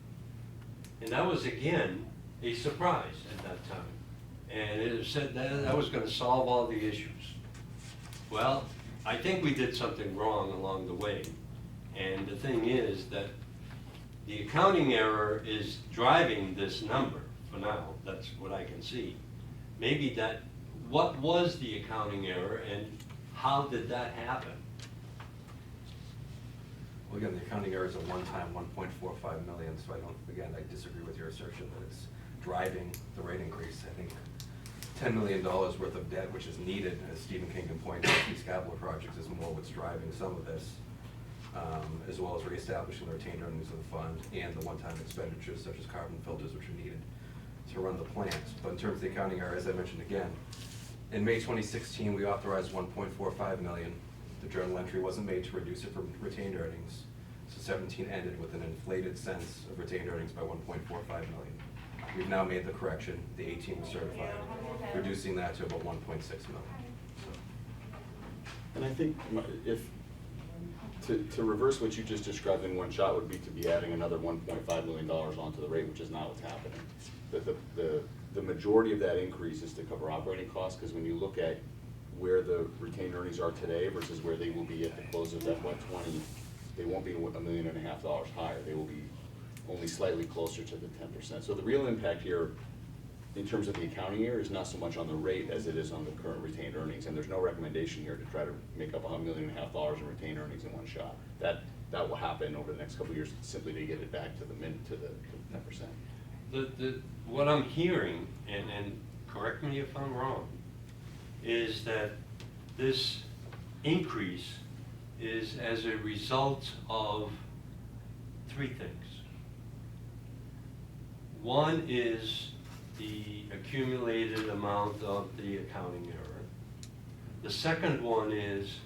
And that was, again, a surprise at that time. And it said that was gonna solve all the issues. Well, I think we did something wrong along the way. And the thing is that the accounting error is driving this number for now. That's what I can see. Maybe what was the accounting error and how did that happen? Well, again, the accounting error is a one-time 1.45 million, so I disagree with your assertion that it's driving the rate increase. I think $10 million worth of debt, which is needed, as Stephen King can point out, these capital projects is more what's driving some of this. as well as reestablishing the retained earnings of the fund and the one-time expenditures such as carbon filters which are needed to run the plant. But in terms of the accounting error, as I mentioned again, in May 2016, we authorized $1.45 million. The journal entry wasn't made to reduce it from retained earnings. So 17 ended with an inflated sense of retained earnings by $1.45 million. We've now made the correction. The 18 was certified, reducing that to about $1.6 million. And I think if, to reverse what you just described in one shot would be to be adding another $1.5 million onto the rate, which is not what's happening. The majority of that increase is to cover operating costs, because when you look at where the retained earnings are today versus where they will be at the close of FY20, they won't be $1.5 million higher. They will be only slightly closer to the 10%. So the real impact here, in terms of the accounting year, is not so much on the rate as it is on the current retained earnings. And there's no recommendation here to try to make up $1.5 million in retained earnings in one shot. That will happen over the next couple of years, simply to get it back to the 10%. What I'm hearing, and correct me if I'm wrong, is that this increase is as a result of three things. One is the accumulated amount of the accounting error. The second one is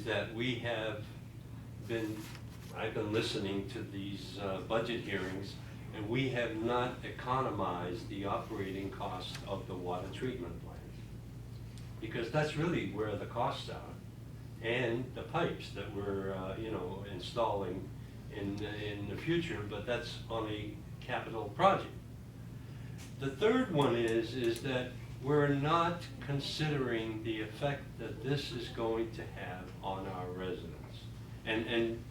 that we have I've been listening to these budget hearings, and we have not economized the operating cost of the water treatment plant. Because that's really where the costs are, and the pipes that we're installing in the future, but that's on a capital project. The third one is that we're not considering the effect that this is going to have on our residents. And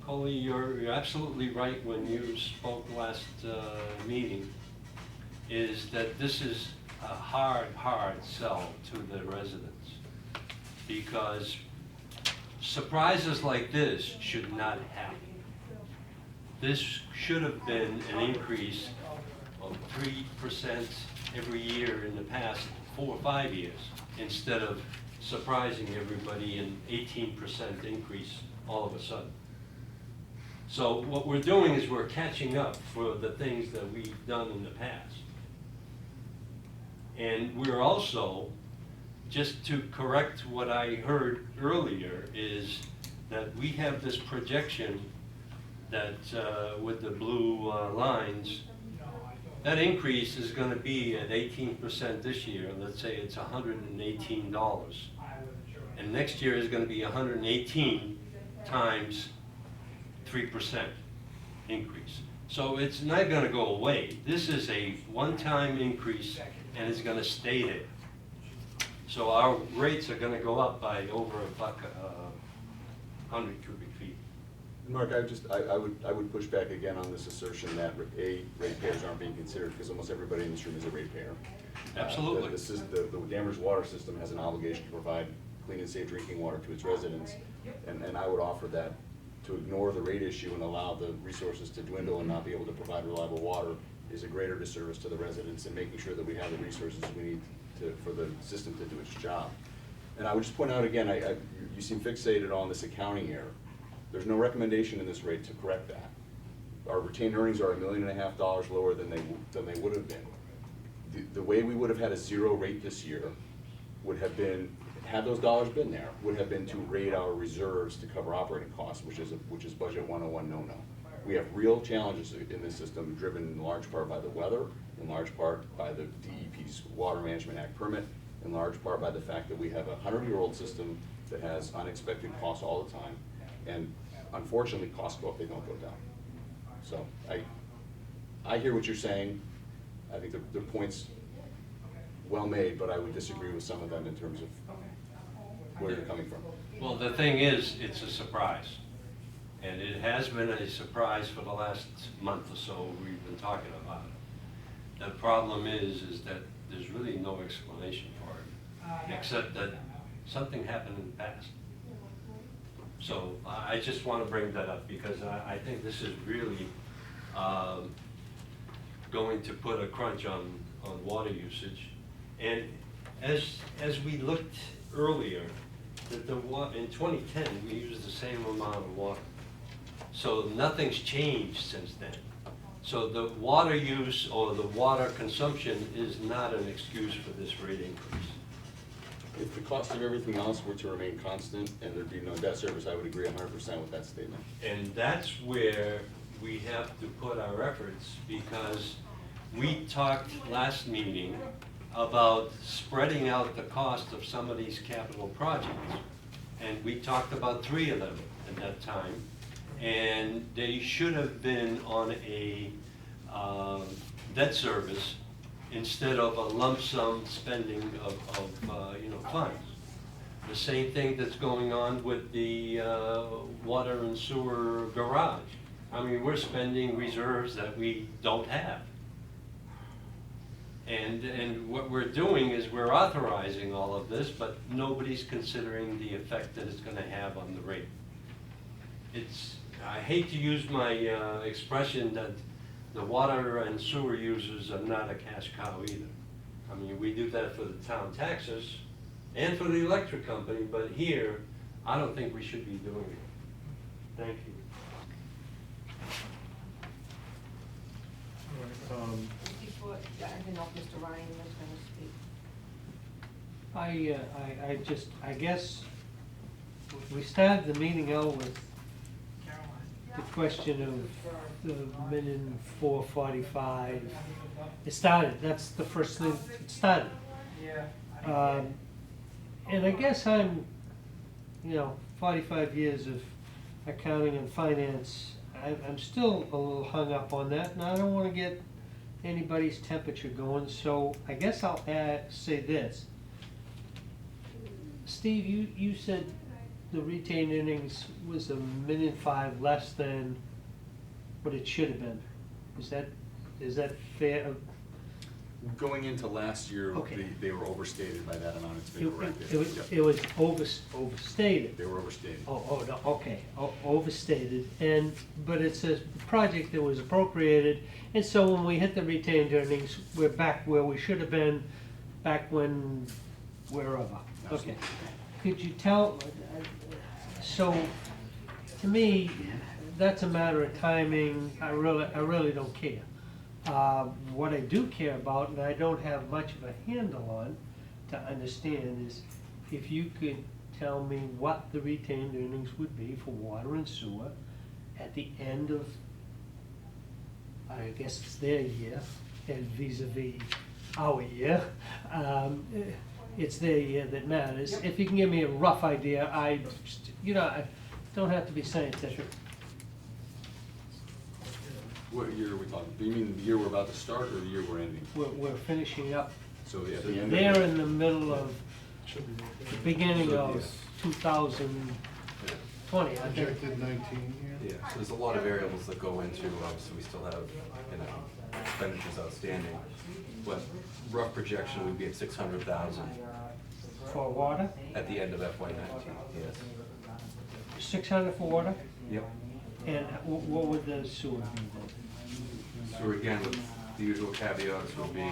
Coley, you're absolutely right when you spoke last meeting, is that this is a hard sell to the residents, because surprises like this should not happen. This should have been an increase of 3% every year in the past 4 or 5 years, instead of surprising everybody an 18% increase all of a sudden. So what we're doing is we're catching up for the things that we've done in the past. And we're also, just to correct what I heard earlier, is that we have this projection that with the blue lines, that increase is going to be at 18% this year. Let's say it's $118. And next year is going to be 118 times 3% increase. So it's not going to go away. This is a one-time increase, and it's going to stay there. So our rates are going to go up by over $100 cubic feet. Mark, I would push back again on this assertion that ratepayers aren't being considered, because almost everybody in this room is a ratepayer. Absolutely. The Danvers water system has an obligation to provide clean and safe drinking water to its residents, and I would offer that to ignore the rate issue and allow the resources to dwindle and not be able to provide reliable water is a greater disservice to the residents, and making sure that we have the resources we need for the system to do its job. And I would just point out again, you seem fixated on this accounting error. There's no recommendation in this rate to correct that. Our retained earnings are $1.5 million lower than they would have been. The way we would have had a zero rate this year would have been, had those dollars been there, would have been to raid our reserves to cover operating costs, which is budget 101 no-no. We have real challenges in this system, driven in large part by the weather, in large part by the DEP's Water Management Act permit, in large part by the fact that we have a 100-year-old system that has unexpected costs all the time. And unfortunately, costs go up, they don't go down. So I hear what you're saying. I think the point's well made, but I would disagree with some of them in terms of where you're coming from. Well, the thing is, it's a surprise. And it has been a surprise for the last month or so we've been talking about it. The problem is that there's really no explanation for it, except that something happened in the past. So I just want to bring that up, because I think this is really going to put a crunch on water usage. And as we looked earlier, that in 2010 we used the same amount of water. So nothing's changed since then. So the water use or the water consumption is not an excuse for this rate increase. If the cost of everything else were to remain constant and there'd be no debt service, I would agree 100% with that statement. And that's where we have to put our efforts, because we talked last meeting about spreading out the cost of some of these capital projects. And we talked about 3 of them at that time. And they should have been on a debt service instead of a lump sum spending of funds. The same thing that's going on with the water and sewer garage. I mean, we're spending reserves that we don't have. And what we're doing is we're authorizing all of this, but nobody's considering the effect that it's gonna have on the rate. I hate to use my expression that the water and sewer users are not a cash cow either. I mean, we do that for the town taxes and for the electric company, but here, I don't think we should be doing it. Thank you. All right, Before, I didn't know if Mr. Ryan was gonna speak. I guess, we started the meeting out with the question of the $1,445,000. It started, that's the first thing, it started. And I guess I'm, 45 years of accounting and finance, I'm still a little hung up on that, and I don't wanna get anybody's temperature going, so I guess I'll say this. Steve, you said the retained earnings was $1.5 million less than what it should have been. Is that fair? Going into last year, Okay. they were overstated by that amount, it's been corrected. Yep. It was overstated. They were overstated. Oh, no, okay, overstated, but it's a project that was appropriated, and so when we hit the retained earnings, we're back where we should have been, back when, wherever. Okay. Absolutely. Could you tell, so, to me, that's a matter of timing, I really don't care. What I do care about, and I don't have much of a handle on to understand, is if you could tell me what the retained earnings would be for water and sewer at the end of, I guess it's their year, and vis-a-vis our year. It's their year that matters. If you can give me a rough idea, I don't have to be scientific. What year are we talking? Do you mean the year we're about to start or the year we're ending? We're finishing up. So at the end of They're the- in the middle of, the beginning of 2020, I think. Projected 19 here. Yeah, so there's a lot of variables that go into, obviously, we still have, expenditures outstanding. But rough projection would be at 600,000 For water, at the end of FY19, yes. 600 for water, Yep. and what would the sewer be then? So again, with the usual caveats would be,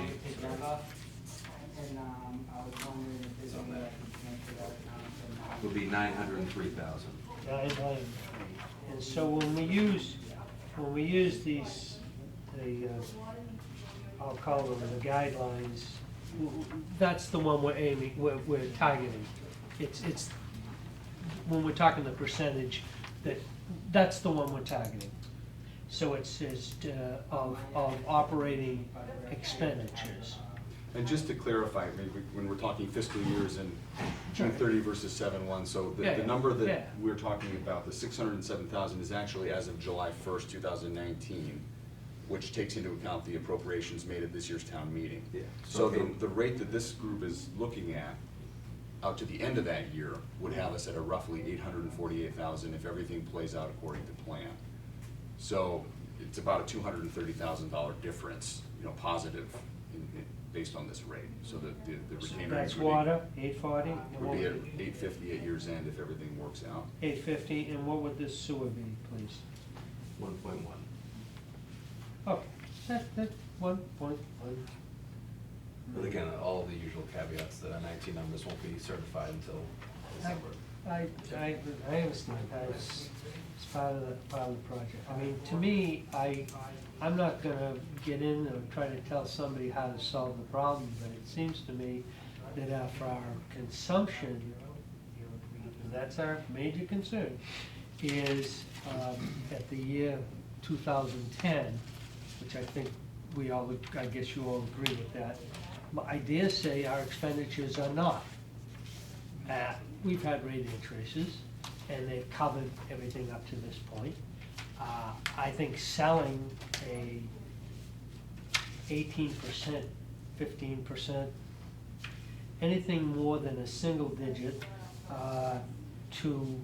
would be 903,000. 903. And so when we use these, I'll call them the guidelines, that's the one we're aiming, we're targeting. It's, when we're talking the percentage, that's the one we're targeting. So it says, of operating expenditures. And just to clarify, maybe when we're talking fiscal years and June 30 versus 7/1, so Yeah, the yeah, number yeah. that we're talking about, the 607,000, is actually as of July 1st, 2019, which takes into account the appropriations made at this year's town meeting. Yeah. So the rate that this group is looking at, out to the end of that year, would have us at a roughly 848,000 if everything plays out according to plan. So it's about a $230,000 difference, positive based on this rate. So the So retained that's earnings water, 840, and would what be at would, 850 at year's end if everything works out. 850, and what would this sewer be, please? 1.1. Okay, that's 1.1. But again, all the usual caveats that our 19 numbers won't be certified until December. I understand, it's part of the project. I mean, to me, I'm not gonna get in and try to tell somebody how to solve the problem, but it seems to me that for our consumption, and that's our major concern, is at the year 2010, which I think we all, I guess you all agree with that. I dare say our expenditures are not. We've had rate increases, and they've covered everything up to this point. I think selling a 18%, 15%, anything more than a single digit to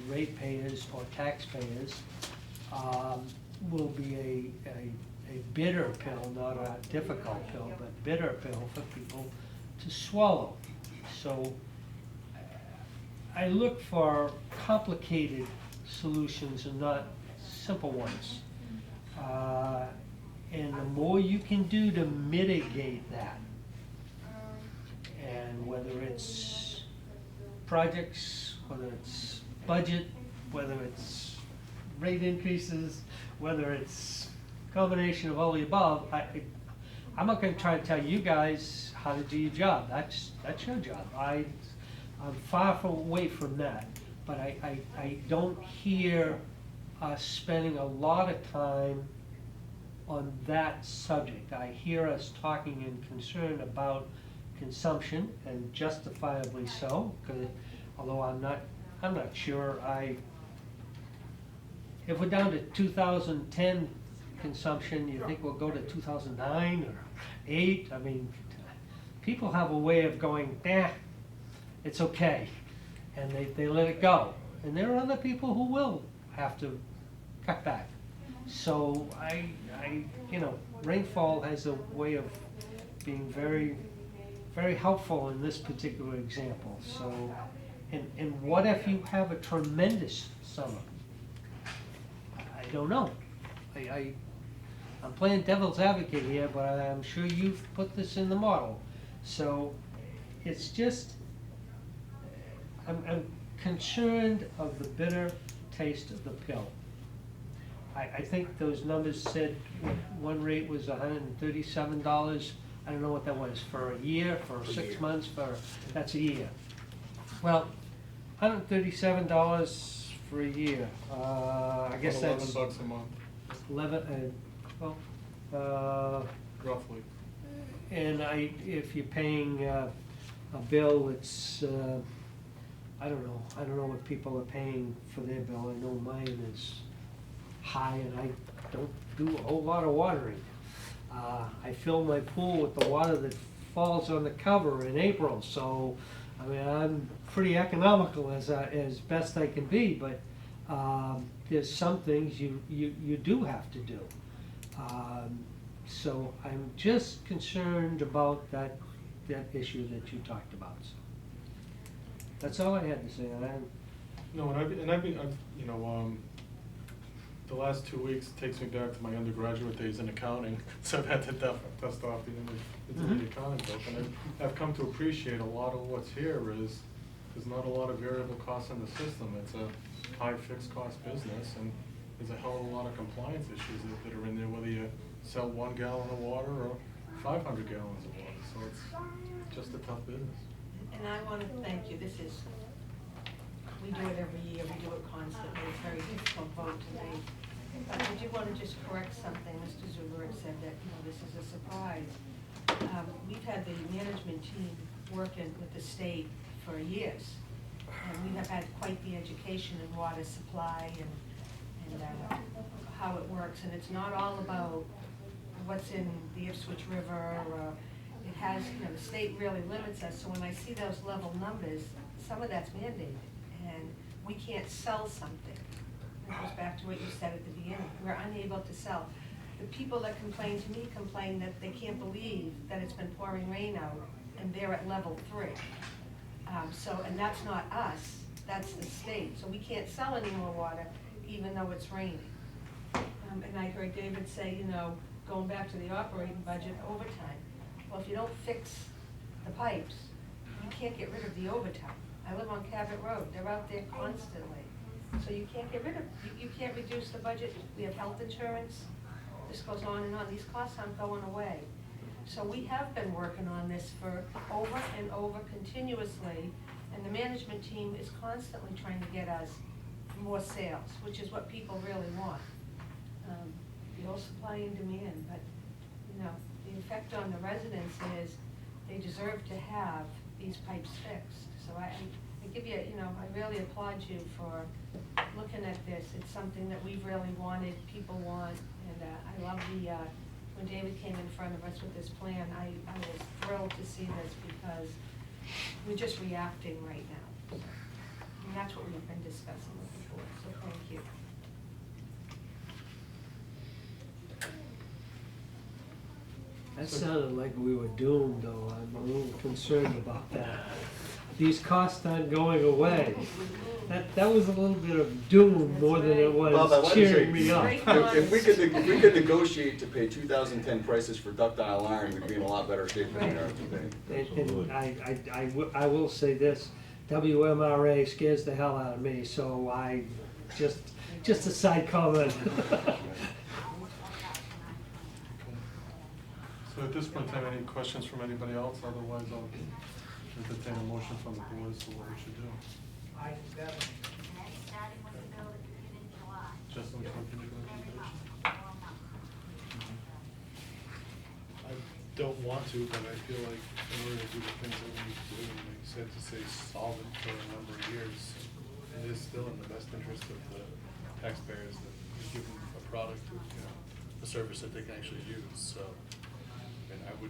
ratepayers or taxpayers will be a bitter pill, not a difficult pill, but bitter pill for people to swallow. So I look for complicated solutions and not simple ones. And the more you can do to mitigate that, and whether it's projects, whether it's budget, whether it's rate increases, whether it's combination of all the above, I'm not gonna try to tell you guys how to do your job. That's your job. I'm far away from that, but I don't hear us spending a lot of time on that subject. I hear us talking and concerned about consumption, and justifiably so, because although I'm not sure if we're down to 2010 consumption, you think we'll go to 2009 or 8? I mean, people have a way of going, it's okay, and they let it go. And there are other people who will have to cut back. So rainfall has a way of being very, very helpful in this particular example. So, and what if you have a tremendous summer? I don't know. I'm playing devil's advocate here, but I'm sure you've put this in the model. So it's just, I'm concerned of the bitter taste of the pill. I think those numbers said one rate was $137. I don't know what that was, for a year, for 6 months, that's a year. Well, $137 for a year, I guess that's. $11 a month, 11, roughly. and if you're paying a bill, it's, I don't know what people are paying for their bill. I know mine is high, and I don't do a whole lot of watering. I fill my pool with the water that falls on the cover in April, so I mean, I'm pretty economical as best I can be, but there's some things you do have to do. So I'm just concerned about that issue that you talked about. So that's all I had to say. No, the last 2 weeks takes me back to my undergraduate days in accounting, so I've had to dust off the accounting book, and I've come to appreciate a lot of what's here is there's not a lot of variable costs in the system. It's a high fixed cost business, and there's a hell of a lot of compliance issues that are in there, whether you sell 1 gallon of water or 500 gallons of water, so it's just a tough business. And I want to thank you. We do it every year, we do it constantly, it's a very difficult vote to make. But I do want to just correct something. Mr. Zuberek said that, this is a surprise. We've had the management team working with the state for years. And we have had quite the education in water supply and how it works. And it's not all about what's in the Ipswich River, or it has, the state really limits us. So when I see those level numbers, some of that's mandated. And we can't sell something. It goes back to what you said at the beginning. We're unable to sell. The people that complain to me complain that they can't believe that it's been pouring rain out and they're at level 3. And that's not us, that's the state. So we can't sell any more water even though it's raining. And I heard David say, going back to the operating budget, overtime. Well, if you don't fix the pipes, you can't get rid of the overtime. I live on Cabot Road, they're out there constantly. So you can't get rid of, you can't reduce the budget, we have health insurance, this goes on and on, these costs aren't going away. So we have been working on this for over and over continuously, and the management team is constantly trying to get us more sales, which is what people really want. The whole supply and demand, but, you know, the effect on the residents is they deserve to have these pipes fixed. So I give you, you know, I really applaud you for looking at this. It's something that we've really wanted, people want, and I love the, when David came in front of us with this plan, I was thrilled to see this because we're just reacting right now. And that's what we've been discussing with the board, so thank you. That sounded like we were doomed, though. I'm a little concerned about that. These costs aren't going away. That was a little bit of doom more than it Bob, I was wanted to cheering say, me up. If we could negotiate to pay 2010 prices for ductile iron, we'd be in a lot better shape than we are today. And I will say this, WMRA scares the hell out of me, so I, just a side comment. So at this point in time, any questions from anybody else? Otherwise, I'll entertain a motion from the board as to what we should do. Just on negotiation. I don't want to, but I feel like in order to do the things that we need to do, it makes sense to say solvent for a number of years. It is still in the best interest of the taxpayers that we give them a product, you know, a service that they can actually use, so. And I would,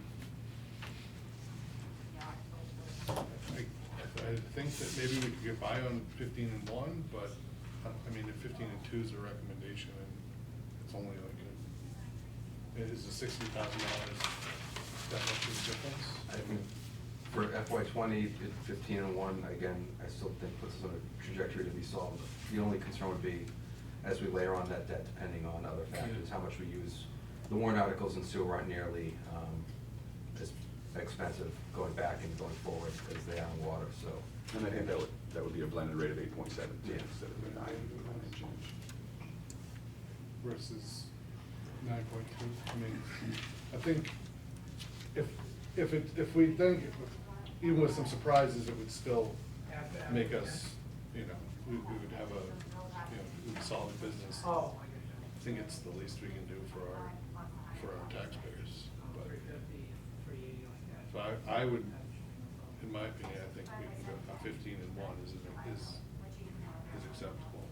I think that maybe we could get by on 15 and 1, but, I mean, if 15 and 2 is a recommendation, and it's only like it is a $60,000 that much of a difference? I think for FY '20, 15 and 1, again, I still think puts us on a trajectory to be solved. The only concern would be, as we layer on that debt, depending on other factors, how much we use. The warrant articles in sewer aren't nearly as expensive going back and going forward as they are in water, so. And I think that would be a blended rate of 8.7 Yeah. instead of the 9 and change. Versus 9.2, I mean, I think if we think, even with some surprises, it would still make us, you know, we would have a, you know, we would solve a business. I think it's the least we can do for our taxpayers, but. So I would, in my opinion, I think we can go 15 and 1 is acceptable.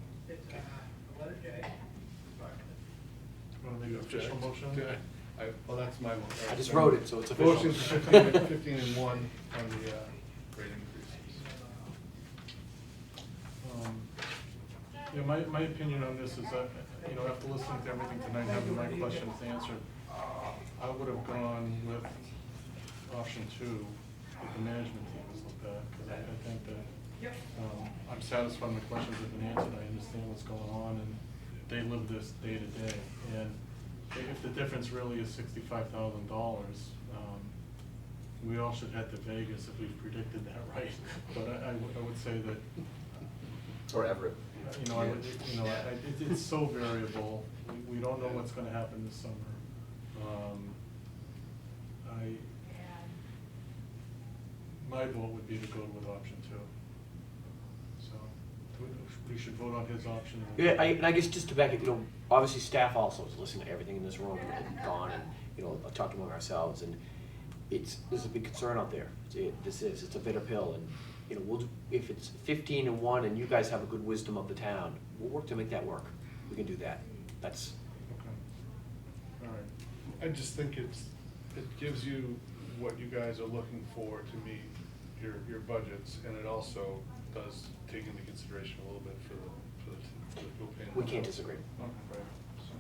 Want to make an official motion? Okay. Well, that's my motion. I just wrote it, so it's official. Motion for 15 and 1 on the rate increases. Yeah, my opinion on this is that, you know, after listening to everything tonight, having my questions answered, I would have gone with option 2 that the management team has looked at, because I think that I'm satisfied my questions have been answered, I understand what's going on, and they live this day to day. And if the difference really is $65,000, we all should head to Vegas if we've predicted that right. But I would say that, Or Everett. you know, it's so variable. We don't know what's going to happen this summer. My vote would be to go with option 2. So we should vote on his option. Yeah, and I guess just to back it, you know, obviously staff also is listening to everything in this room and Dawn and, you know, talk among ourselves, and there's a big concern out there. It's a bitter pill, and, you know, if it's 15 and 1 and you guys have a good wisdom of the town, we'll work to make that work. We can do that. That's. Okay. All right. I just think it gives you what you guys are looking for to meet your budgets, and it also does take into consideration a little bit for the people paying. We can't disagree. Okay, right. So,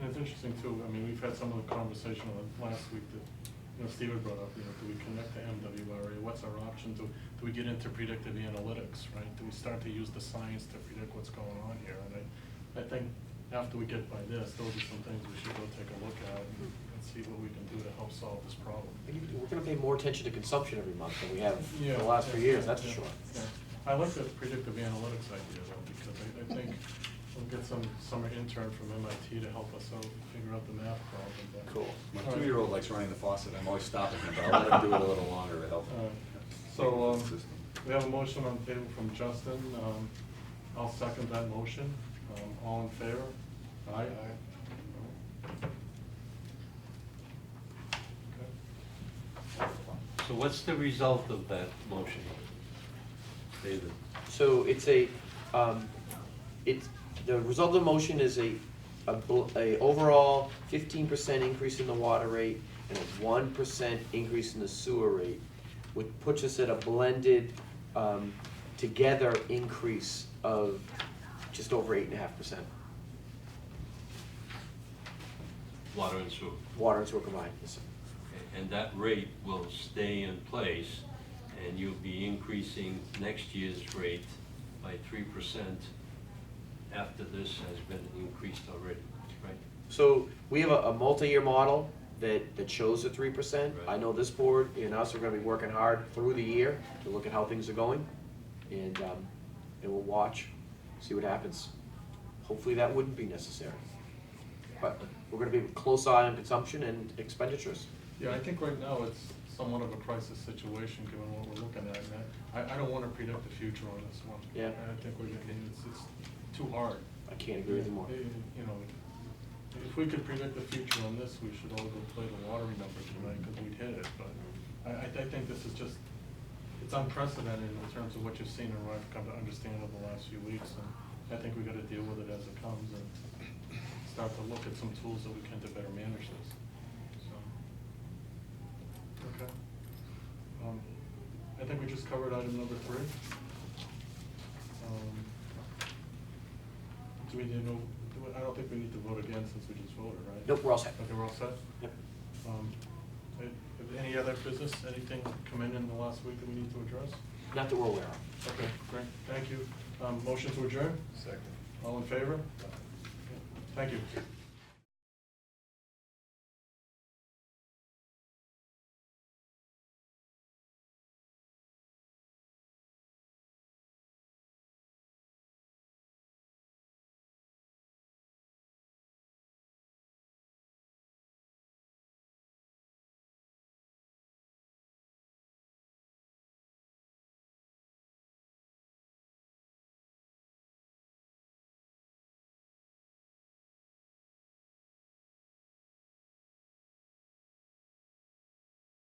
and it's interesting too, I mean, we've had some of the conversation last week that, you know, Steve had brought up, you know, do we connect to MWRA? What's our option? Do we get into predictive analytics, right? Do we start to use the science to predict what's going on here? And I think after we get by this, those are some things we should go take a look at and see what we can do to help solve this problem. We're gonna pay more attention to consumption every month than we have Yeah, for the last few yeah, years, that's for yeah, sure. yeah. I like the predictive analytics idea though, because I think we'll get some summer intern from MIT to help us out, figure out the math problem, but. Cool. My All right. 2-year-old likes running the faucet, I'm always stopping him, but I'll let him do it a little longer to help. So, System. we have a motion on the table from Justin, I'll second that motion, all in favor? Aye? Okay. So what's the result of that motion, David? So it's the result of the motion is a overall 15% increase in the water rate and a 1% increase in the sewer rate, which puts us at a blended, together increase of just over 8.5%. Water and sewer. Water and sewer combined, yes, sir. Okay, and that rate will stay in place, and you'll be increasing next year's rate by 3% after this has been increased already, right? So we have a multi-year model that shows the 3%. Right. I know this board and us are gonna be working hard through the year to look at how things are going. And we'll watch, see what happens. Hopefully that wouldn't be necessary. But we're gonna be a close eye on consumption and expenditures. Yeah, I think right now it's somewhat of a crisis situation, given what we're looking at, and I don't wanna predict the future on this one. Yeah. I think we're getting, it's too hard. I can't agree with you more. You know, if we could predict the future on this, we should all go play the lottery number tonight, because we'd hit it, but I think this is just, it's unprecedented in terms of what you've seen and what I've come to understand over the last few weeks, and I think we gotta deal with it as it comes and start to look at some tools that we can to better manage this, so. Okay. I think we just covered item number 3. Do we need to know, I don't think we need to vote again since we just voted, right? Nope, we're all set. Okay, we're all set? Yep. Any other business, anything come in the last week that we need to address? Not that we're aware of. Okay, great, thank you. Motion to adjourn? Second. All in favor? Thank you.